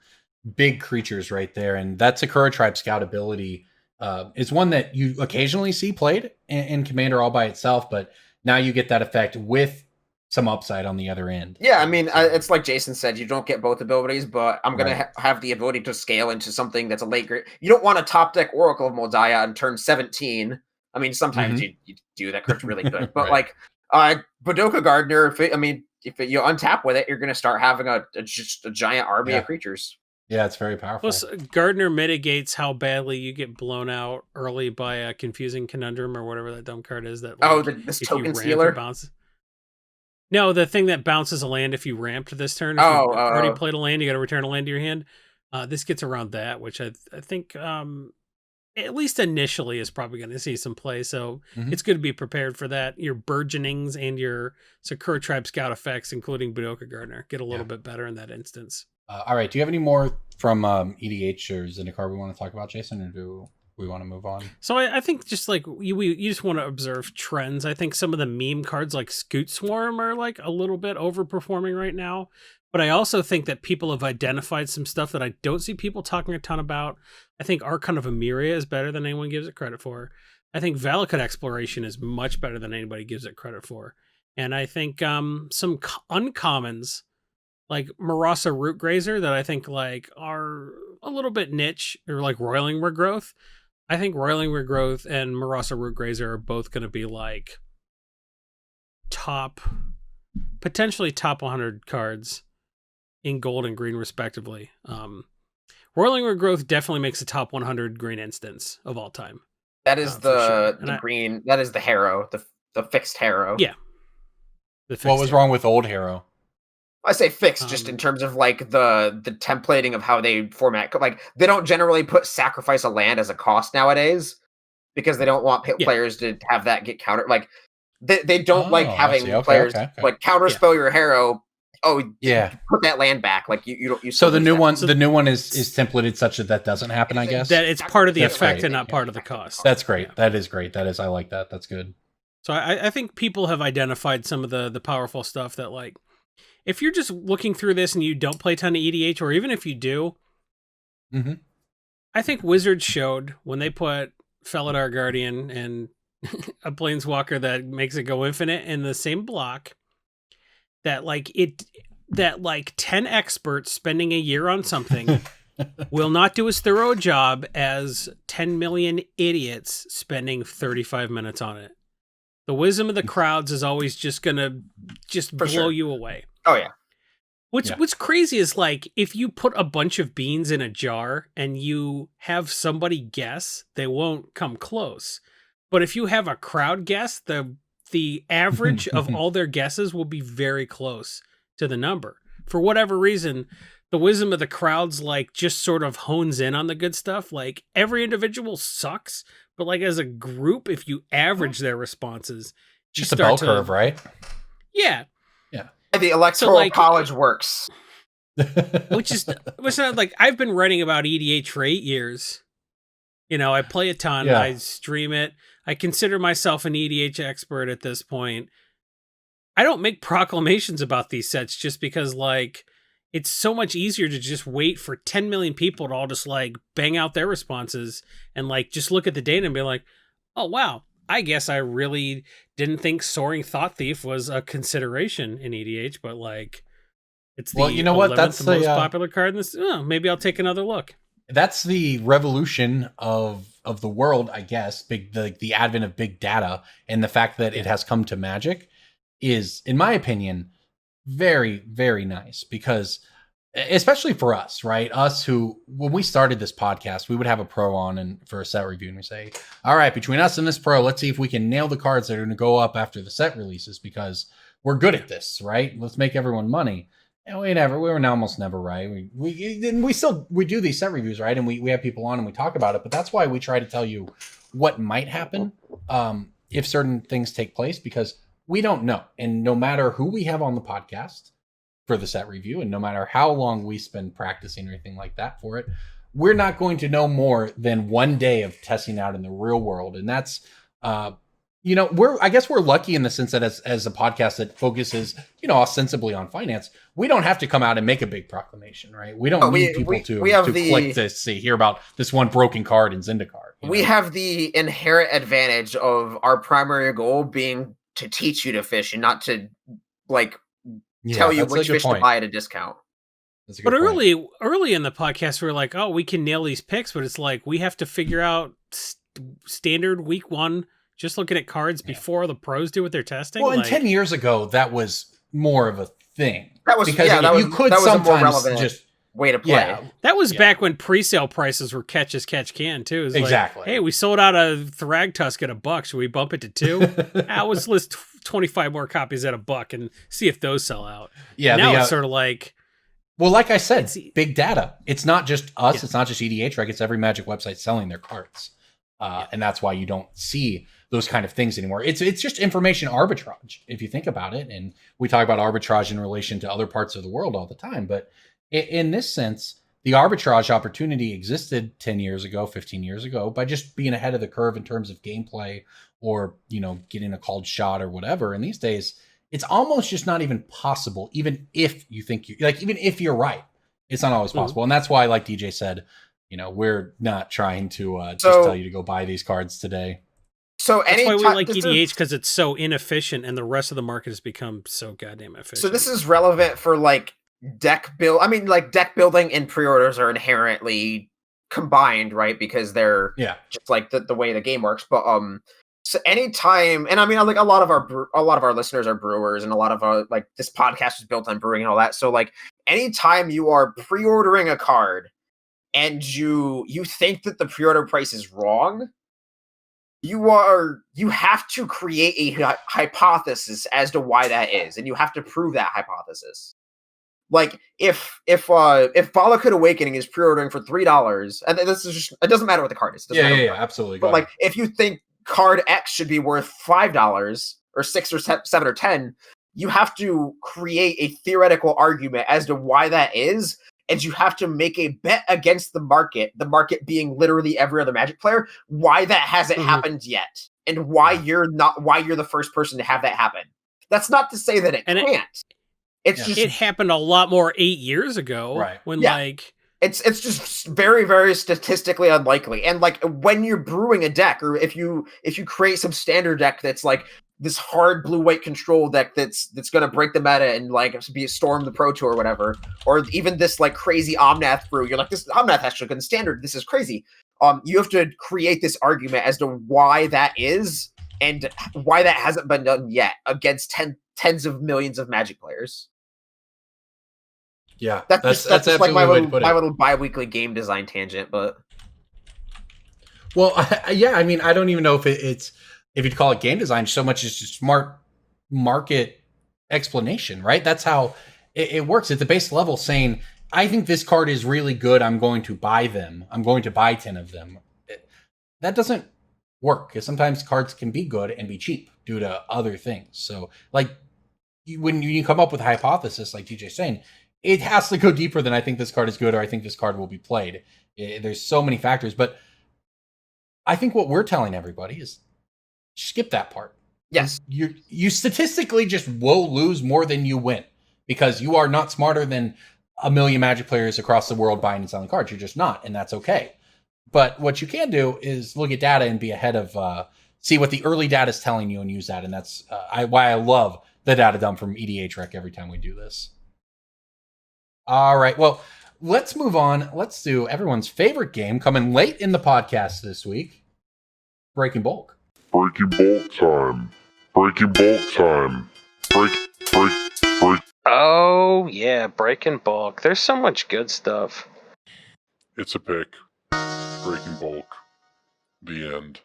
big creatures right there, and that Sakura Tribe Scout ability is one that you occasionally see played in Commander all by itself, but now you get that effect with some upside on the other end. Yeah, I mean, it's like Jason said, you don't get both abilities, but I'm going to have the ability to scale into something that's a late grade. You don't want a top deck Oracle of Moldaya on turn 17. I mean, sometimes you do that card's really good, but like Budoka Gardener, if you untap with it, you're going to start having just a giant army of creatures. Yeah, it's very powerful. Plus, Gardener mitigates how badly you get blown out early by a Confusing Conundrum or whatever that dumb card is. That this token stealer? No, the thing that bounces a land if you ramped this turn. If you already played a land, you got to return a land to your hand. This gets around that, which I think, at least initially, is probably going to see some play. So it's good to be prepared for that. Your Burgeonings and your Sakura Tribe Scout effects, including Budoka Gardener, get a little bit better in that instance. All right. Do you have any more from EDH or Zendikar we want to talk about, Jason, or do we want to move on? So I think just like you just want to observe trends. I think some of the meme cards like Scoot Swarm are like a little bit overperforming right now. But I also think that people have identified some stuff that I don't see people talking a ton about. I think Archon of Emeria is better than anyone gives it credit for. I think Valakut Exploration is much better than anybody gives it credit for. And I think some uncommons like Marasa Root Grazer that I think like are a little bit niche, or like Roiling Regrowth. I think Roiling Regrowth and Marasa Root Grazer are both going to be like potentially top 100 cards in gold and green respectively. Roiling Regrowth definitely makes a top 100 green instance of all time. That is the green. That is the Harrow, the fixed Harrow. Yeah. What was wrong with old Harrow? I say fixed just in terms of like the templating of how they format. Like they don't generally put sacrifice a land as a cost nowadays because they don't want players to have that get countered. Like they don't like having players like counterspell your Harrow. Oh yeah, put that land back. Like you don't use. So the new one is templated such that doesn't happen. I guess that it's part of the effect and not part of the cost. That's great. Yeah. That is great. I like that. That's good. So I think people have identified some of the powerful stuff that like. If you're just looking through this and you don't play a ton of EDH, or even if you do, I think Wizards showed when they put Felidar Guardian and a Planeswalker that makes it go infinite in the same block, that 10 experts spending a year on something will not do as thorough a job as 10 million idiots spending 35 minutes on it. The wisdom of the crowds is always just going to blow you away. Oh, yeah. What's crazy is like if you put a bunch of beans in a jar and you have somebody guess, they won't come close. But if you have a crowd guess, the average of all their guesses will be very close to the number. For whatever reason, the wisdom of the crowds like just sort of hones in on the good stuff. Like every individual sucks, but like as a group, if you average their responses, just a bell curve, right? Yeah. The electoral college works. Which not like I've been writing about EDH for 8 years. You know, I play a ton, I stream it. I consider myself an EDH expert at this point. I don't make proclamations about these sets just because like it's so much easier to just wait for 10 million people to all just like bang out their responses and like just look at the data and be like, oh wow, I guess I really didn't think Soaring Thought Thief was a consideration in EDH, but like it's the you know what? That's the most popular card in this. Oh, maybe I'll take another look. That's the revolution of the world, I guess. The advent of big data and the fact that it has come to Magic is, in my opinion, very, very nice, because especially for us, right? Us who, when we started this podcast, we would have a pro on and for a set review, and we say, all right, between us and this pro, let's see if we can nail the cards that are going to go up after the set releases, because we're good at this, right? Let's make everyone money. And we were almost never right. We do these set reviews, right? And we have people on and we talk about it, but that's why we try to tell you what might happen if certain things take place, because we don't know. And no matter who we have on the podcast for the set review, and no matter how long we spend practicing or anything like that for it, we're not going to know more than one day of testing out in the real world. And that's, I guess we're lucky in the sense that as a podcast that focuses, ostensibly on finance, we don't have to come out and make a big proclamation, right? We don't need people to click to hear about this one broken card in Zendikar. We have the inherent advantage of our primary goal being to teach you to fish and not to tell you which fish to buy at a discount. But early in the podcast, we were like, oh, we can nail these picks, but it's like we have to figure out standard week one, just looking at cards before the pros do what they're testing. Well, and 10 years ago, that was more of a thing. That was because you could sometimes just way to play. Yeah. That was back when pre-sale prices were catch as catch can too. It was exactly. Hey, we sold out a Thragtusk at $1. Should we bump it to $2? Let's list 25 more copies at $1 and see if those sell out. Yeah. Now it's sort of like, well, like I said, big data. It's not just us. Yeah. It's not just EDH, right? It's every Magic website selling their cards. And that's why you don't see those kind of things anymore. It's just information arbitrage, if you think about it. And we talk about arbitrage in relation to other parts of the world all the time. But in this sense, the arbitrage opportunity existed 10 years ago, 15 years ago, by just being ahead of the curve in terms of gameplay or, getting a called shot or whatever. And these days, it's almost just not even possible, even if you think even if you're right, it's not always possible. And that's why, like DJ said, we're not trying to just tell you to go buy these cards today. So that's why we like EDH, because it's so inefficient and the rest of the market has become so goddamn efficient. So this is relevant for deck build. I mean, deck building and pre-orders are inherently combined, right? Because they're just the way the game works. But so anytime, and I mean, a lot of our listeners are brewers, and a lot of our this podcast is built on brewing and all that. So anytime you are pre-ordering a card and you think that the pre-order price is wrong, you have to create a hypothesis as to why that is, and you have to prove that hypothesis. If Valakut Awakening is pre-ordering for $3, and this is just, it doesn't matter what the card is. Yeah, absolutely. But if you think card X should be worth $5 or $6 or $7 or $10, you have to create a theoretical argument as to why that is, and you have to make a bet against the market being literally every other Magic player, why that hasn't happened yet, and why you're the first person to have that happen. That's not to say that it can't. It's just it happened a lot more 8 years ago, right? When it's just very, very statistically unlikely. And when you're brewing a deck, or if you create some standard deck that's this hard blue-white control deck that's going to break the meta and be a Storm the Pro Tour or whatever, or even this crazy Omnath brew, you're this Omnath actually good in standard. This is crazy. You have to create this argument as to why that is and why that hasn't been done yet against tens of millions of Magic players. Yeah, that's just my little bi-weekly game design tangent, but well, I mean, I don't even know if you'd call it game design so much as just smart market explanation, right? That's how it works at the base level, saying, I think this card is really good, I'm going to buy them. I'm going to buy 10 of them. That doesn't work, because sometimes cards can be good and be cheap due to other things. So when you come up with a hypothesis, like DJ's saying, it has to go deeper than I think this card is good or I think this card will be played. There's so many factors, but I think what we're telling everybody is skip that part. Yes. You statistically just will lose more than you win, because you are not smarter than a million Magic players across the world buying and selling cards. You're just not, and that's okay. But what you can do is look at data and be ahead of, see what the early data is telling you and use that. And that's why I love the data dump from EDH Rec every time we do this. All right. Well, let's move on. Let's do everyone's favorite game coming late in the podcast this week. Breaking Bulk. Breaking bulk time. Breaking bulk time. Break. Oh, yeah, Breaking Bulk. There's so much good stuff. It's a pick. Breaking bulk. The end.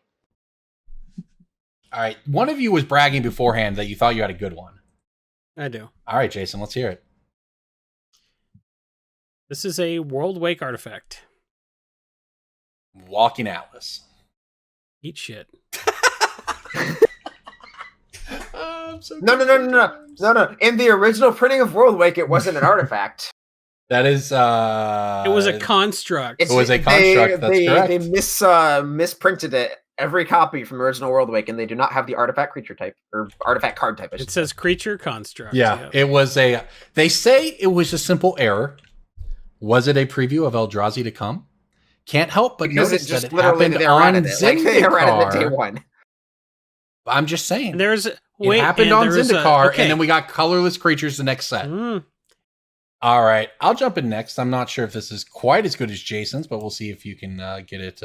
All right. One of you was bragging beforehand that you thought you had a good one. I do. All right, Jason, let's hear it. This is a World Wake artifact. Walking Atlas. Eat shit. No. In the original printing of World Wake, it wasn't an artifact. That is It was a construct. It was a construct, that's correct. They misprinted it. Every copy from the original World Wake, and they do not have the artifact creature type or artifact card type. It says creature construct. Yeah, it was a. They say it was a simple error. Was it a preview of Eldrazi to come? Can't help but Because notice it just that it literally happened they on ran it. Like they ran it day Zendikar. one. I'm just saying. And there's It happened on Zendikar, and then we got colorless creatures the next set. All right, I'll jump in next. I'm not sure if this is quite as good as Jason's, but we'll see if you can get it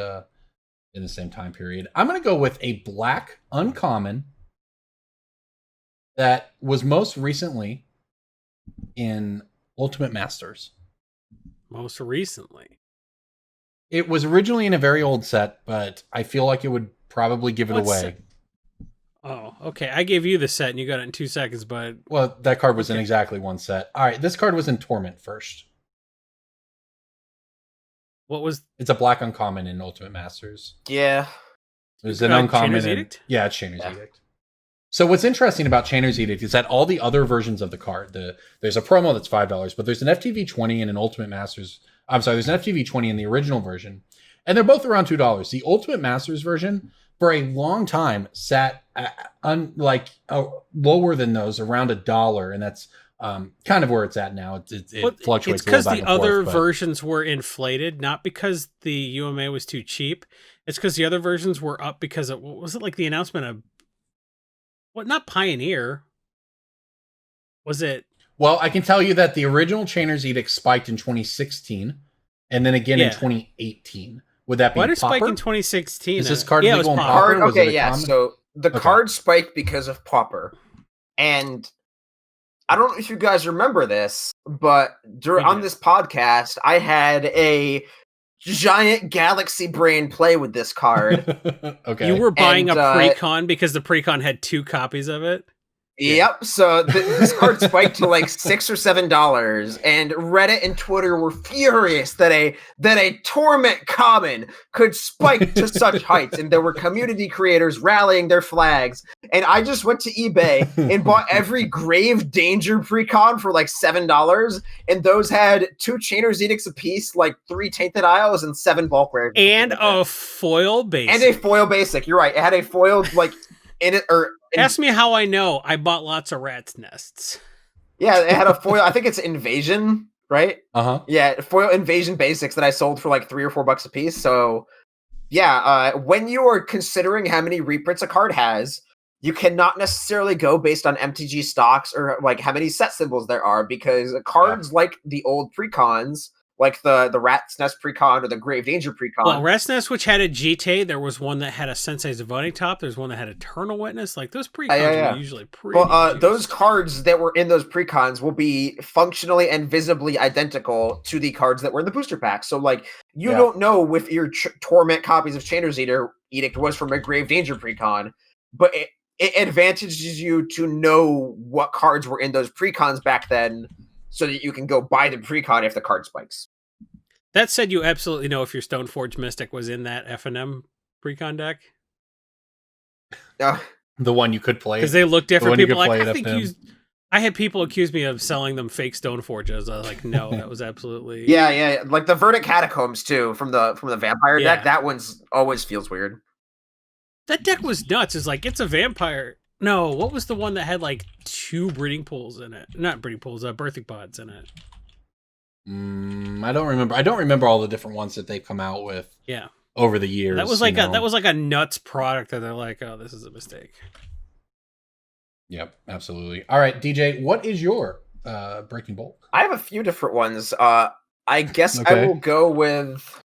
in the same time period. I'm going to go with a black uncommon that was most recently in Ultimate Masters. Most recently. It was originally in a very old set, but I feel like it would probably give it What away. set? Oh, okay. I gave you the set and you got it in 2 seconds, but... Well, that card was in exactly one set. All right, this card was in Torment first. What was... It's a black uncommon in Ultimate Masters. Yeah. It was an uncommon. Chainer's Edict? Yeah, it's Chainer's Edict. So what's interesting about Chainer's Edict is that all the other versions of the card, there's a promo that's $5, but there's an FTV 20 and an Ultimate Masters. I'm sorry, there's an FTV 20 in the original version, and they're both around $2. The Ultimate Masters version, for a long time, sat lower than those, around $1, and that's kind of where it's at now. It fluctuates. It's because a little the back and other forth, versions were inflated, not because the UMA was too cheap. It's because the other versions were up because of, what was it, like the announcement of, what, not Pioneer? Was it? Well, I can tell you that the original Chainer's Edict spiked in 2016, and then again in 2018. Would that be Why did it Pauper? spike in 2016? Is this card it legal was in Pauper. Pauper? Was it Okay, a yeah. common? So the card spiked because of Pauper, and I don't know if you guys remember this, but on this podcast, I had a giant galaxy brain play with this card. Okay. You were buying And, a precon because the precon had 2 copies of it? Yep. So this card spiked to like $6 or $7, and Reddit and Twitter were furious that a torment common could spike to such heights, and there were community creators rallying their flags. And I just went to eBay and bought every Grave Danger precon for like $7, and those had 2 Chainer's Edicts apiece, like 3 Tainted Isles, and 7 bulk rares, and a foil basic. and a foil basic. You're right. It had a foil like in it, or. Ask me how I know. I bought lots of rat's nests. Yeah, it had a foil. I think it's Invasion, right? Uh-huh. Yeah, foil Invasion basics that I sold for like $3 or $4 a piece. So, yeah, when you are considering how many reprints a card has, you cannot necessarily go based on MTG stocks or like how many set symbols there are, because cards like the old precons, like the Rat's Nest precon or the Grave Danger precon. Well, Rat's Nest, which had a GT, there was one that had a Sensei's Voting Top. There's one that had Eternal Witness. Like those precons were usually pretty. But those cards that were in those precons will be functionally and visibly identical to the cards that were in the booster pack. So, like, you don't know if your Torment copies of Chainer's Edict was from a Grave Danger precon, but it advantages you to know what cards were in those precons back then, so that you can go buy the precon if the card spikes. That said, you absolutely know if your Stoneforge Mystic was in that F&M precon deck. The one you could play. Because they look different. People like, I think FM. I had people accuse me of selling them fake Stoneforges. I was like, no, that was absolutely... Yeah. Like the Verdict Catacombs, too, from the Vampire deck. That one's always feels weird. That deck was nuts. It's like, it's a vampire... No, what was the one that had like 2 breeding pools in it? Not breeding pools, birthing pods in it. I don't remember. I don't remember all the different ones that they've come out with. Yeah, over the years. That was like a nuts product that they're like, oh, this is a mistake. Yep, absolutely. All right, DJ, what is your breaking bulk? I have a few different ones. I guess Okay. I will go with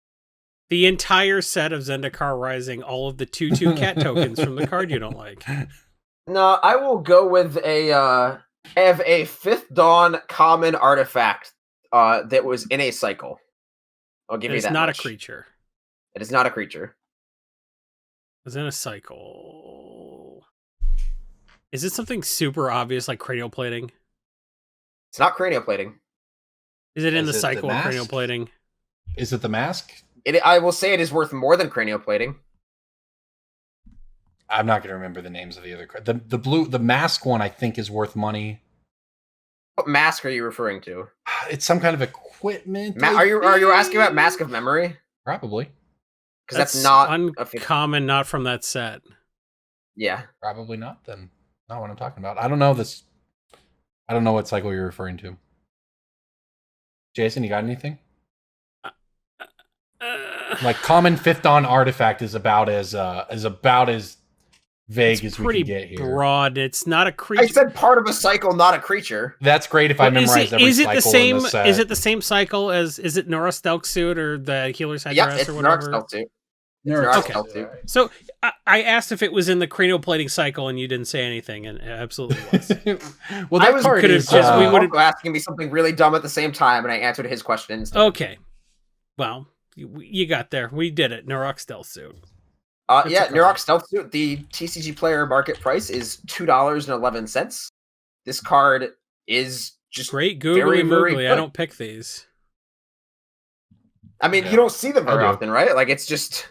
The entire set of Zendikar Rising, all of the 2/2 cat tokens from the card you don't like. no. I will go with I have a Fifth Dawn common artifact that was in a cycle. I'll give you It's that. not much. a creature. It is not a creature. It's in a cycle. Is it something super obvious like cranial plating? It's not cranial plating. Is it in Is the it the cycle of mask? cranial plating? Is it the mask? I will say it is worth more than cranial plating. I'm not going to remember the names of the other cards. The mask one I think is worth money. What mask are you referring to? It's some kind of equipment. Are you asking about Mask of Memory? Probably. Because that's not uncommon, not from that set. Yeah. Probably not then. Not what I'm talking about. I don't know this. I don't know what cycle you're referring to. Jason, you got anything? Like common Fifth Dawn artifact is about as vague as we can get here. Broad. It's not a creature. I said part of a cycle, not a creature. That's great if I memorize every cycle the same? in the set. Is it the same cycle as? Is it Nora Stelk suit or the healer's headdress it's or whatever? Nora Stelk Okay. suit. So I asked if it was in the cranial plating cycle, and you didn't say anything, and it absolutely was. Well, that card could have is just- we We would've- were asking me something really dumb at the same time, and I answered his question instead. Okay. Well, you got there. We did it. Norok stealth suit. Yeah, a Nurok Stealth Suit. The TCG player market price is $2.11. This card is just Great googly very, very moogly. I good. don't pick these. I mean, Yeah, you don't see them I very do. often, right? Like, it's just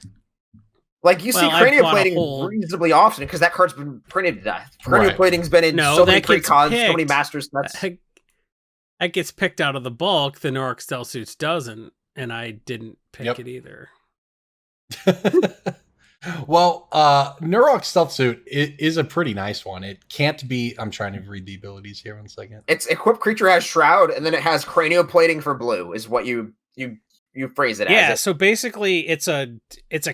like you see Well, I've cranial bought a plating whole- reasonably often because that card's been printed to death. Cranial Right. plating's been in No, so many that gets pre-cons, so many picked. masters sets. That gets picked out of the bulk. The Norok stealth suits doesn't, and I didn't pick Yep. it either. Well, Nurok Stealth Suit is a pretty nice one. It can't be. I'm trying to read the abilities here. 1 second. It's equipped creature has shroud, and then it has cranial plating for blue. Is what you phrase it Yeah, as. so basically it's a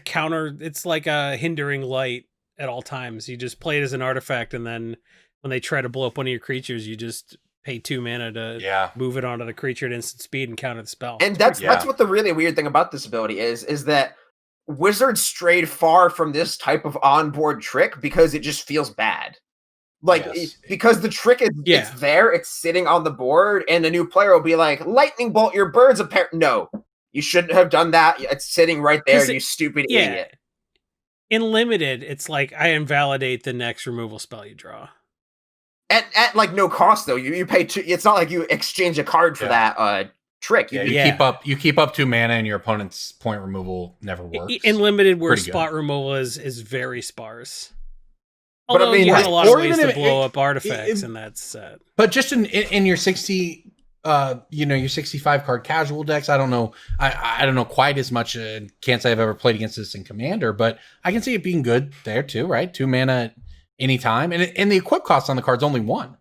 counter. It's like a hindering light at all times. You just play it as an artifact, and then when they try to blow up one of your creatures, you just pay 2 mana to Yeah. move it onto the creature at instant speed and counter the spell. And that's Yeah. what the really weird thing about this ability is that Wizards strayed far from this type of onboard trick because it just feels bad. Like Yes. because the trick is Yeah. it's there, it's sitting on the board, and the new player will be like, "Lightning bolt your birds!" No, you shouldn't have done that. It's sitting right there, 'Cause you stupid yeah. idiot. In limited, it's like I invalidate the next removal spell you draw. At like no cost though. You pay two. It's not like you exchange a card for Yeah. that trick. Yeah, Yeah. you keep up 2 mana, and your opponent's point removal never works. In limited, where Pretty good. spot removal is very sparse. But I Although mean, you have like, a lot of or ways even to if blow it- up artifacts in that set. But just in your 60, your 65 card casual decks, I don't know. I don't know quite as much. Can't say I've ever played against this in Commander, but I can see it being good there too, right? 2 mana anytime, and the equip cost on the card's only 1,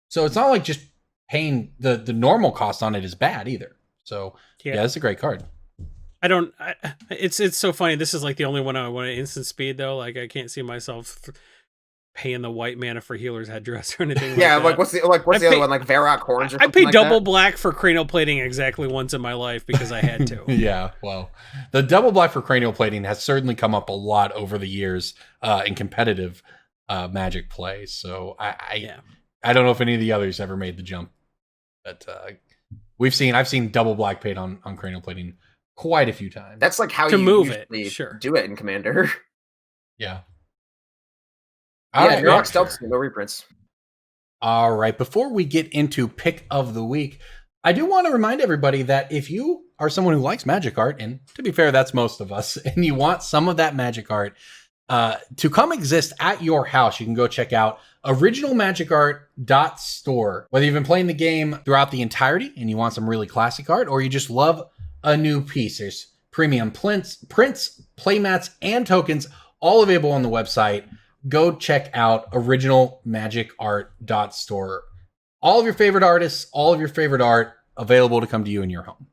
so it's not like just paying the normal cost on it is bad either. So yeah, it's a great card. It's so funny. This is like the only one I want at instant speed though. Like I can't see myself paying the white mana for healer's headdress or anything. Yeah, like like that. what's the other one? Like Varrock Horns or I something paid like double that? black for cranial plating exactly once in my life because I had to. Yeah, well, the double black for cranial plating has certainly come up a lot over the years in competitive Magic play. So I don't know if any of the others ever made the jump, but I've seen double black paid on cranial plating quite a few times. That's like how To you move it, usually sure. do it in Commander. Yeah. Yeah, All right, Nurok yeah, Stealth sure. Suit, no reprints. All right. Before we get into pick of the week, I do want to remind everybody that if you are someone who likes magic art, and to be fair, that's most of us, and you want some of that magic art to come exist at your house, you can go check out originalmagicart.store. Whether you've been playing the game throughout the entirety and you want some really classic art, or you just love a new piece, there's premium prints, playmats, and tokens all available on the website. Go check out originalmagicart.store. All of your favorite artists, all of your favorite art available to come to you in your home.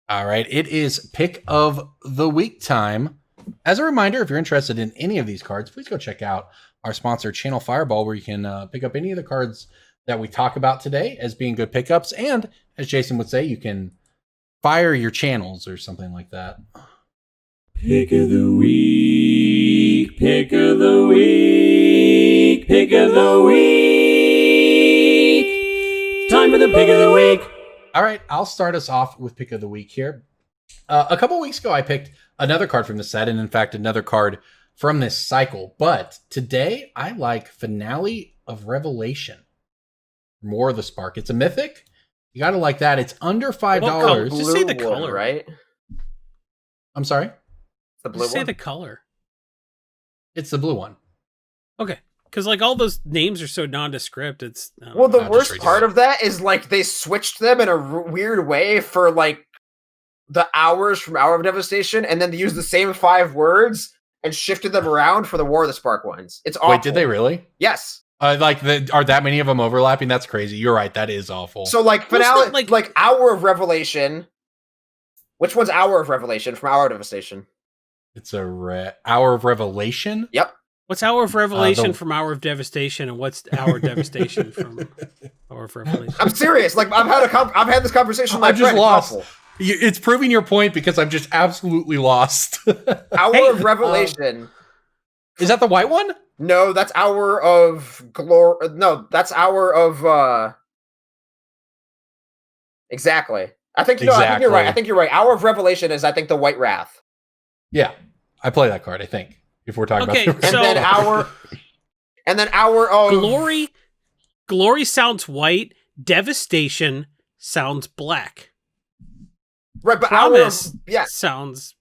All right, it is pick of the week time. As a reminder, if you're interested in any of these cards, please go check out our sponsor, Channel Fireball, where you can pick up any of the cards that we talk about today as being good pickups. And as Jason would say, you can fire your channels or something like that. Pick of the week, pick of the week, pick of the week. Time for the pick of the week. All right, I'll start us off with pick of the week here. A couple weeks ago, I picked another card from the set, and in fact, another card from this cycle. But today, I like Finale of Revelation. More of the Spark. It's a mythic. You got to like that. It's under $5. Just say the color, right? I'm sorry? The blue Just say one? the color. It's the blue one. Okay. Because like all those names are so nondescript. It's Well, the I'll just worst read part it. of that is like they switched them in a weird way for like the hours from Hour of Devastation, and then they used the same 5 words and shifted them around for the War of the Spark ones. It's awful. Wait, did they really? Yes. Are that many of them overlapping? That's crazy. You're right. That is awful. So like Well, it's Finale, not like Hour of Revelation. Which one's Hour of Revelation from Hour of Devastation? It's a Hour of Revelation. Yep. what's Hour of Revelation the- from Hour of Devastation, and what's Hour of Devastation from Hour of Revelation? I'm serious. Like I've had this conversation with my I'm just friend. It's lost. awful. It's proving your point because I'm just absolutely lost. Hour Hey, of Revelation. Is that the white one? No, that's Hour of Glory. No, that's Hour of. Exactly. I think I think you're right. Exactly. I think you're right. Hour of Revelation is, I think, the White Wrath, Yeah, I play that card. I think if we're talking Okay, about, and So- then Hour of Glory sounds white. Devastation sounds black. Right, but Promise yes, sounds.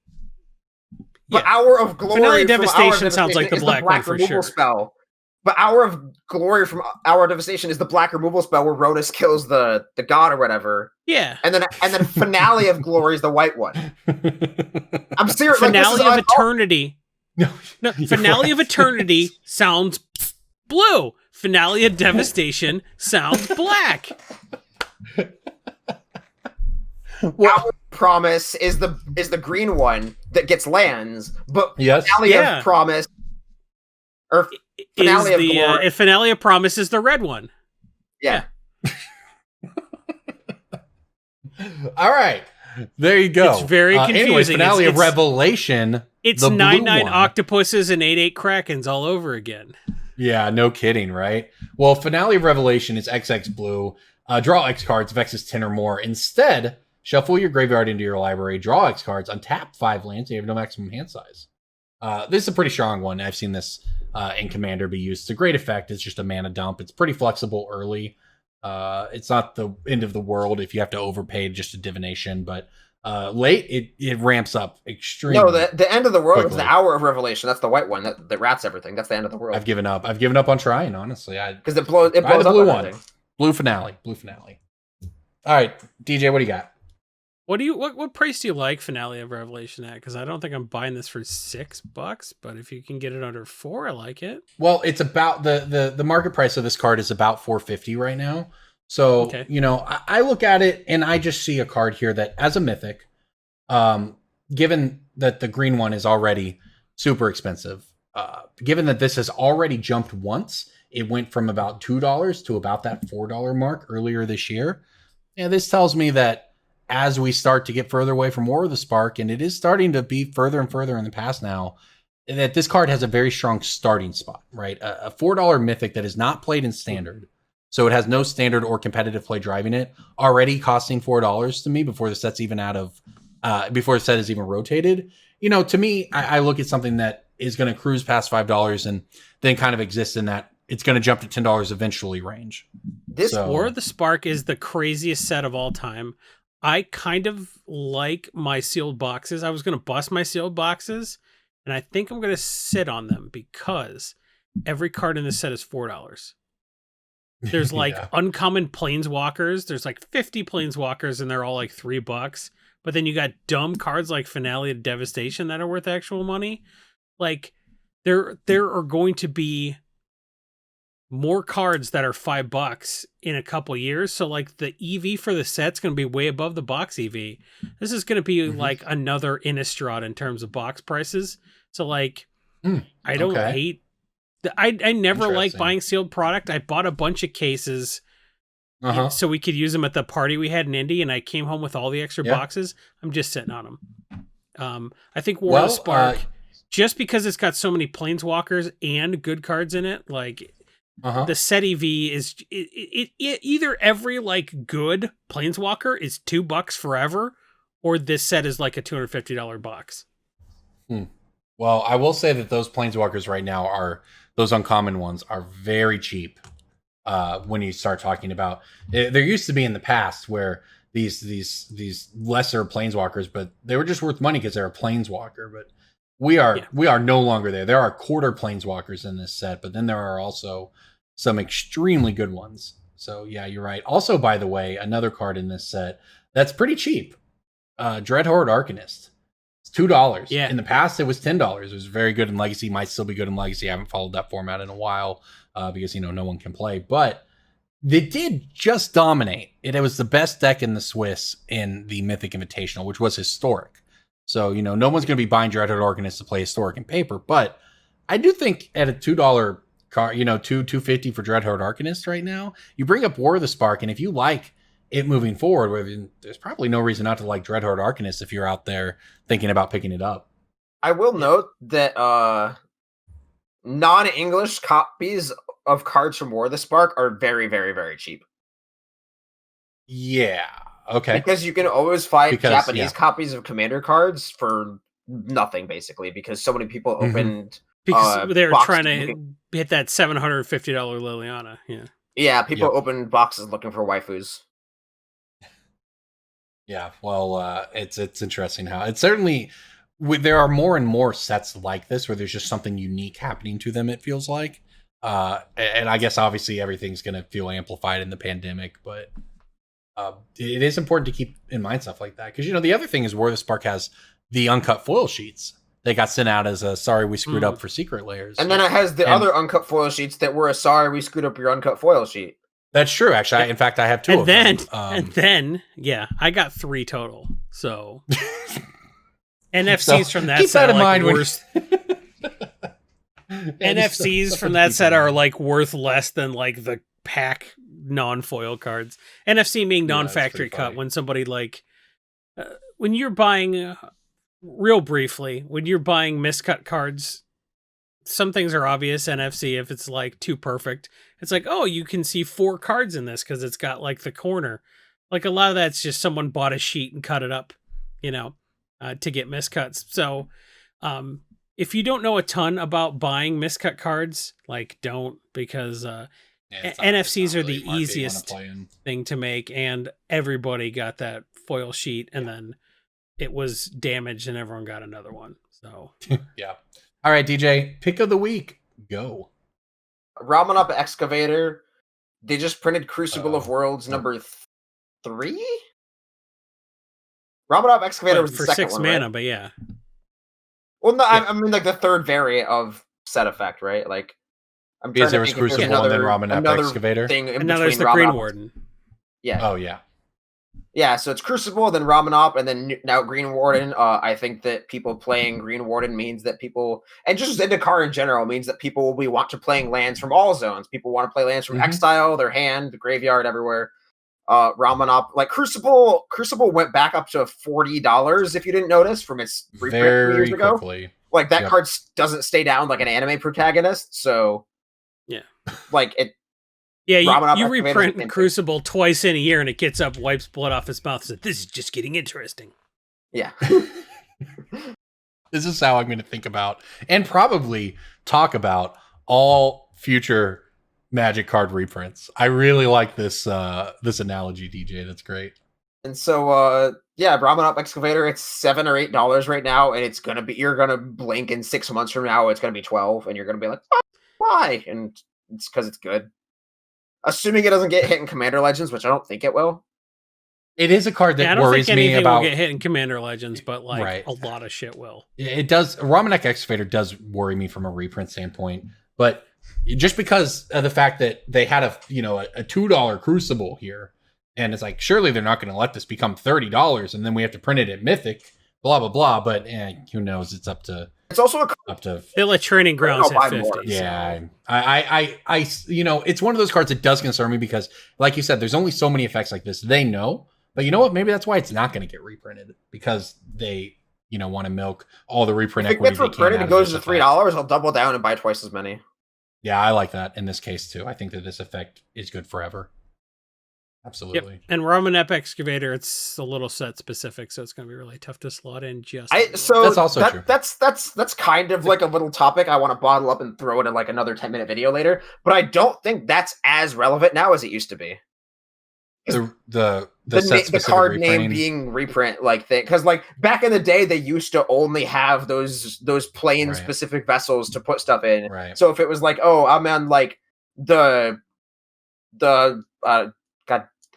but yeah. Hour of Glory. Finale from Devastation Hour of sounds like the is black one for removal sure. spell. But Hour of Glory from Hour of Devastation is the black removal spell where Rodus kills the god or whatever, Yeah. and then Finale of Glory is the white one. I'm serious. Finale like, of Eternity. no, No, you're Finale right. of Eternity sounds blue. Finale of Devastation sounds black. Hour of Promise is the green one that gets lands, but Yes. Finale Yeah. of Promise or Is Finale of the Glory. Finale of Promise is the red one. yeah. All right, there you go. It's very Anyways, confusing. Finale of It's- Revelation. It's the blue 9 one. octopuses and 8 krakens all over again. Yeah, no kidding, right? Well, Finale of Revelation is XX blue. Draw X cards, Vex is 10 or more. Instead, shuffle your graveyard into your library, draw X cards, untap 5 lands, you have no maximum hand size. This is a pretty strong one. I've seen this in Commander be used. It's a great effect. It's just a mana dump. It's pretty flexible early. It's not the end of the world if you have to overpay just a divination, but late it ramps up extremely. No, the end of the world is quickly. the Hour of Revelation. That's the white one that rats everything. That's the end of the world. I've given up. I've given up on trying, honestly. Because it blows Buy up the blue on one. everything. Blue finale. All right, DJ, what do you got? What price do you like Finale of Revelation at? Because I don't think I'm buying this for $6, but if you can get it under 4, I like it. Well, it's about the market price of this card is about $450 right now. So, Okay. I look at it and I just see a card here that as a mythic, given that the green one is already super expensive, given that this has already jumped once, it went from about $2 to about that $4 mark earlier this year. Yeah, this tells me that as we start to get further away from War of the Spark, and it is starting to be further and further in the past now, that this card has a very strong starting spot, right? A $4 mythic that is not played in standard, so it has no standard or competitive play driving it, already costing $4 to me before the set's even before the set is even rotated. To me, I look at something that is going to cruise past $5 and then kind of exist in that it's going to jump to $10 eventually range. This So- War of the Spark is the craziest set of all time. I kind of like my sealed boxes. I was going to bust my sealed boxes, and I think I'm going to sit on them because every card in this set is $4. There's like Yeah. uncommon planeswalkers. There's like 50 planeswalkers, and they're all like $3. But then you got dumb cards like Finale of Devastation that are worth actual money. Like there are going to be more cards that are $5 in a couple years. So like the EV for the set's going to be way above the box EV. This is going to be like another Innistrad in terms of box prices. So like, I don't okay. hate. I never like Interesting. buying sealed product. I bought a bunch of cases so we could use them at the party we had in Indy, and I came home with all the extra boxes. I'm just sitting on them. I think War of the Spark, just because it's got so many Planeswalkers and good cards in it, like the set EV is it either every like good Planeswalker is $2 forever, or this set is like a $250 box. Well, I will say that those Planeswalkers right now are those uncommon ones are very cheap. When you start talking about, there used to be in the past where these lesser Planeswalkers, but they were just worth money because they're a Planeswalker. But we are no longer there. There are quarter Planeswalkers in this set, but then there are also some extremely good ones. So yeah, you're right. Also, by the way, another card in this set that's pretty cheap, Dreadhorde Arcanist. It's $2. Yeah. In the past, it was $10. It was very good in Legacy. Might still be good in Legacy. I haven't followed that format in a while. Because no one can play, but they did just dominate. It was the best deck in the Swiss in the Mythic Invitational, which was historic. So no one's going to be buying Dreadhorde Organist to play historic in paper, but I do think at a $2 card, $2.50 for Dreadhorde Arcanist right now, you bring up War of the Spark, and if you like it moving forward, there's probably no reason not to like Dreadhorde Arcanist if you're out there thinking about picking it up. I will note that non-English copies of cards from War of the Spark are very, very, very cheap. Yeah. Okay. Because you can always find Japanese copies of Commander cards for nothing, basically, because so many people opened because they were trying to hit that $750 Liliana. Yeah. Yeah, people opened boxes looking for waifus. Yeah, well, it's interesting how it's certainly. There are more and more sets like this where there's just something unique happening to them, it feels like. And I guess obviously everything's going to feel amplified in the pandemic, but it is important to keep in mind stuff like that. Because, the other thing is War of the Spark has the uncut foil sheets. They got sent out as a sorry we screwed up for secret layers. And then it has the other uncut foil sheets that were a sorry we screwed up your uncut foil sheet. That's true, actually. In fact, I have 2 of them. And then, I got 3 total. So... NFCs from that keep set that in are like mind worse. NFCs from that set are like worth less than like the pack non-foil cards. NFC being non-factory cut. When somebody like when you're buying real briefly, when you're buying miscut cards, some things are obvious NFC if it's like too perfect. It's like, oh, you can see 4 cards in this because it's got like the corner. Like a lot of that's just someone bought a sheet and cut it up, to get miscuts. So if you don't know a ton about buying miscut cards, like don't, because NFCs are the easiest thing to make, and everybody got that foil sheet, and then it was damaged and everyone got another one. So yeah. All right, DJ, pick of the week. Go. Ramen Up Excavator. They just printed Crucible of Worlds number 3? Ramen Up Excavator was the for second 6 one, mana, right? but yeah. Well, no, I mean like the third variant of set effect, right? Like I'm trying There to was think if there's Crucible and then Ramen Up another Excavator. thing in And now there's between the Green Ramen Up- Warden. Yeah. Oh yeah. Yeah, so it's Crucible, then Ramen Up, and then now Green Warden. I think that people playing Green Warden means that people, and just Zendikar in general, means that people will be want to playing lands from all zones. People want to play lands from Exile, their hand, the graveyard, everywhere. Ramen Up, like Crucible went back up to $40 if you didn't notice from its reprint 3 years ago. Quickly. Like that card doesn't stay down like an anime protagonist, so yeah, like it. Yeah, Ramen you Up reprint Crucible twice in a year, and it gets up, wipes blood off its mouth, and says, "This is just getting interesting." Yeah. This is how I'm going to think about and probably talk about all future Magic card reprints. I really like this this analogy, DJ. That's great. And so, Ramen Up Excavator, it's $7 or $8 right now, and it's gonna be. You're gonna blink in 6 months from now, it's gonna be 12, and you're gonna be like, oh, why? And it's because it's good. Assuming it doesn't get hit in Commander Legends, which I don't think it will. It is a card that worries me about. Will get hit in Commander Legends, but like a lot of shit will. It does. Ramen Up Excavator does worry me from a reprint standpoint, but just because of the fact that they had a $2 Crucible here, and it's like surely they're not going to let this become $30, and then we have to print it at Mythic, blah blah blah. But who knows? It's up to It's also a up to They let Training Grounds I'll at buy more. 50. yeah. I it's one of those cards that does concern me because, like you said, there's only so many effects like this. They know, but you know what? Maybe that's why it's not going to get reprinted because they want to milk all the reprint If it equity gets they can. reprinted out and of goes this to effect. $3, I'll double down and buy twice as many. Yeah, I like that in this case too. I think that this effect is good forever. Absolutely. Yep. And Romanep Excavator, it's a little set specific, so it's going to be really tough to slot in just. That's also true. That's kind of like a little topic I want to bottle up and throw in like another 10-minute video later. But I don't think that's as relevant now as it used to be. The card reprinting. name being reprint like thing, because like back in the day they used to only have those plane Right. specific vessels to put stuff in. Right. So if it was like, oh, I'm on like the God,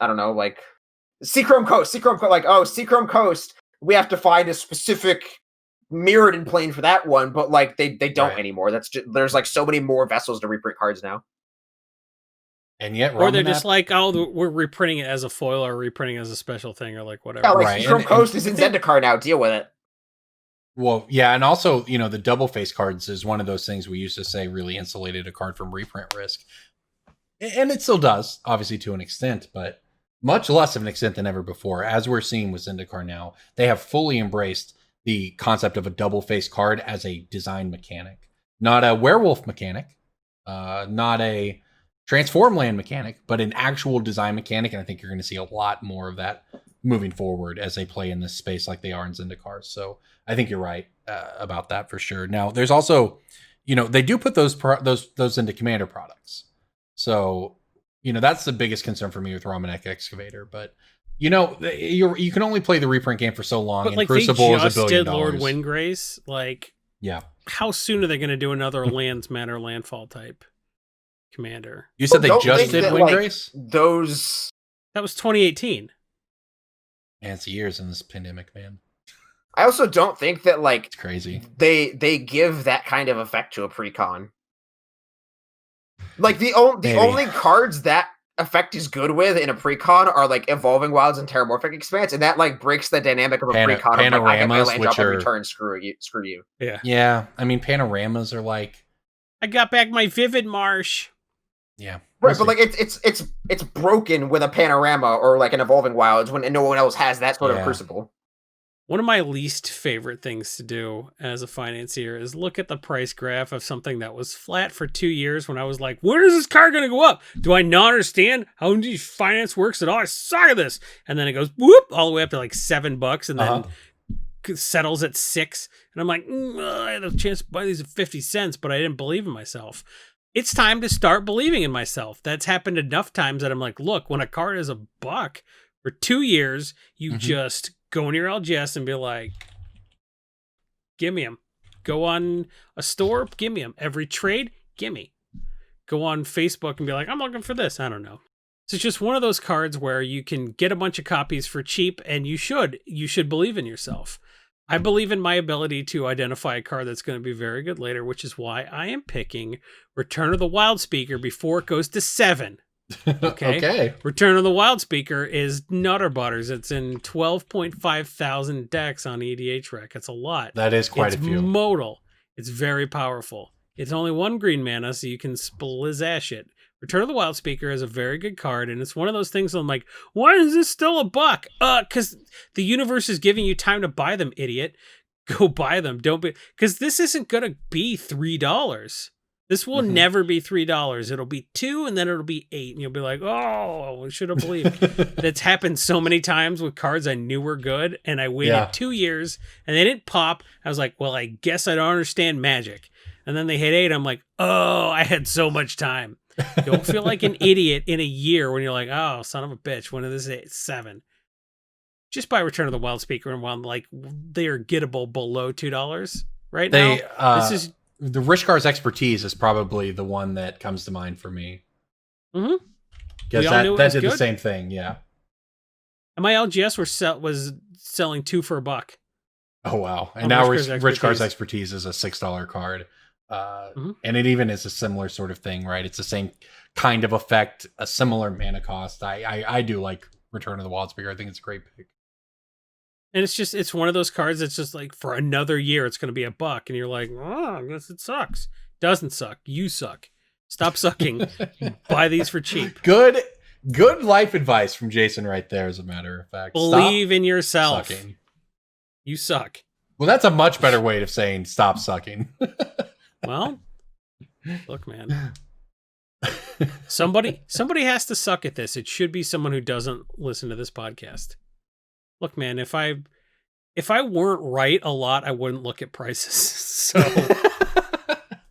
I don't know, like Seachrome Coast, like, oh, Seachrome Coast, we have to find a specific Mirrodin plane for that one, but like they don't Right. anymore. That's just, there's like so many more vessels to reprint cards now. And yet, Or they're Romanep- just like, oh, we're reprinting it as a foil or reprinting it as a special thing or like whatever. Yeah, like Right, Seachrome and- Coast is in Zendikar now. Deal with it. Well, yeah, and also, the double face cards is one of those things we used to say really insulated a card from reprint risk. And it still does, obviously, to an extent, but much less of an extent than ever before. As we're seeing with Zendikar now, they have fully embraced the concept of a double face card as a design mechanic. Not a werewolf mechanic, not a transform land mechanic, but an actual design mechanic. And I think you're going to see a lot more of that moving forward as they play in this space like they are in Zendikar. So I think you're right about that for sure. Now, there's also, they do put those into Commander products. So, that's the biggest concern for me with Romanek Excavator. But, you can only play the reprint game for so long. But and like Crucible they is just $1 billion. did Lord Windgrace. Like, yeah. how soon are they going to do another lands matter landfall type commander? You said they Don't just think did that, Windgrace? Those. That was 2018. Man, it's years in this pandemic, man. I also don't think that like It's crazy. they give that kind of effect to a precon. Like the only cards that effect is good with in a precon are like Evolving Wilds and Terramorphic Expanse, and that like breaks the dynamic of a precon. Of, like, I get my panoramas, land which drop every are- turn. Screw you. Yeah. Yeah, I mean, panoramas are like, I got back my Vivid Marsh. yeah. Right, we'll but see. like it's broken with a panorama or like an Evolving Wilds when no one else has that sort of Yeah. crucible. One of my least favorite things to do as a financier is look at the price graph of something that was flat for 2 years when I was like, when is this card going to go up? Do I not understand how these finance works at all? I suck at this. And then it goes whoop all the way up to like $7 and then settles at $6. And I'm like, I had a chance to buy these at 50 cents, but I didn't believe in myself. It's time to start believing in myself. That's happened enough times that I'm like, look, when a card is $1 for 2 years, you just go in your LGS and be like, give me them. Go on a store, give me them. Every trade, give me. Go on Facebook and be like, I'm looking for this. I don't know. So it's just one of those cards where you can get a bunch of copies for cheap, and you should believe in yourself. I believe in my ability to identify a card that's going to be very good later, which is why I am picking Return of the Wild Speaker before it goes to 7. Okay. Return of the Wild Speaker is Nutter Butters. It's in 12.5 thousand decks on EDH Rec. It's a lot. That is quite a few. It's modal. It's very powerful. It's only 1 green mana, so you can splizash it. Return of the Wild Speaker is a very good card, and it's one of those things I'm like, why is this still $1? Because the universe is giving you time to buy them, idiot. Go buy them. Don't be, because this isn't going to be $3. This will never be $3. It'll be $2, and then it'll be $8, and you'll be like, "Oh, I should have believed." That's happened so many times with cards I knew were good, and I waited 2 years, and they didn't pop. I was like, "Well, I guess I don't understand Magic." And then they hit 8. I'm like, "Oh, I had so much time." Don't feel like an idiot in a year when you're like, "Oh, son of a bitch, when is this 7?" Just buy Return of the Wild Speaker, and while like they are gettable below $2 right now. This is. The Rishkar's Expertise is probably the one that comes to mind for me. Mm-hmm. Because that did the same thing, yeah. And my LGS was selling 2 for $1. Oh, wow. And On now Rishkar's Rishkar's Expertise is a $6 card. And it even is a similar sort of thing, right? It's the same kind of effect, a similar mana cost. I do like Return of the Wild Speaker. I think it's a great pick. And it's one of those cards that's just like for another year it's going to be $1, and you're like, oh, I guess it sucks. Doesn't suck. You suck. Stop sucking. Buy these for cheap. Good life advice from Jason right there, as a matter of fact. Believe in yourself. Sucking. You suck. Well, that's a much better way of saying stop sucking. Well, look, man. Somebody has to suck at this. It should be someone who doesn't listen to this podcast. Look, man, if I weren't right a lot, I wouldn't look at prices. So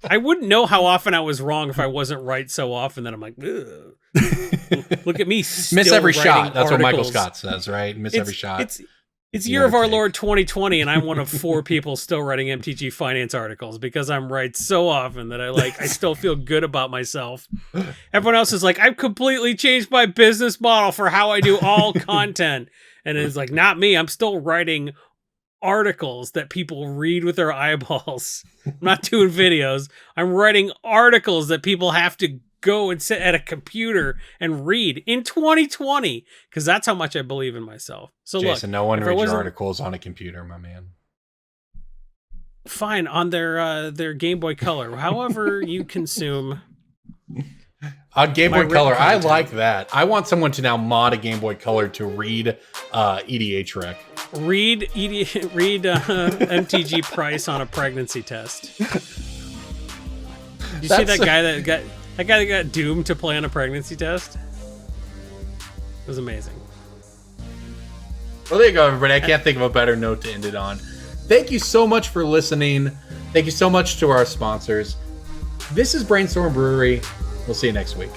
I wouldn't know how often I was wrong if I wasn't right so often that I'm like, ugh. Look at me. Miss every shot. That's articles. what Michael Scott says, right? Miss every shot. It's year of our Lord 2020, and I'm one of 4 people still writing MTG finance articles because I'm right so often that I still feel good about myself. Everyone else is like, I've completely changed my business model for how I do all content. And it's like, not me. I'm still writing articles that people read with their eyeballs. I'm not doing videos. I'm writing articles that people have to go and sit at a computer and read in 2020 because that's how much I believe in myself. So Jason, look, no one reads your articles on a computer, my man. Fine, on their Game Boy Color, however you consume. On Game Boy Color, I like that. I want someone to now mod a Game Boy Color to read EDH Rec. Read MTG price on a pregnancy test. You see that guy that got doomed to play on a pregnancy test? It was amazing. Well, there you go, everybody. I can't think of a better note to end it on. Thank you so much for listening. Thank you so much to our sponsors. This is Brainstorm Brewery. We'll see you next week.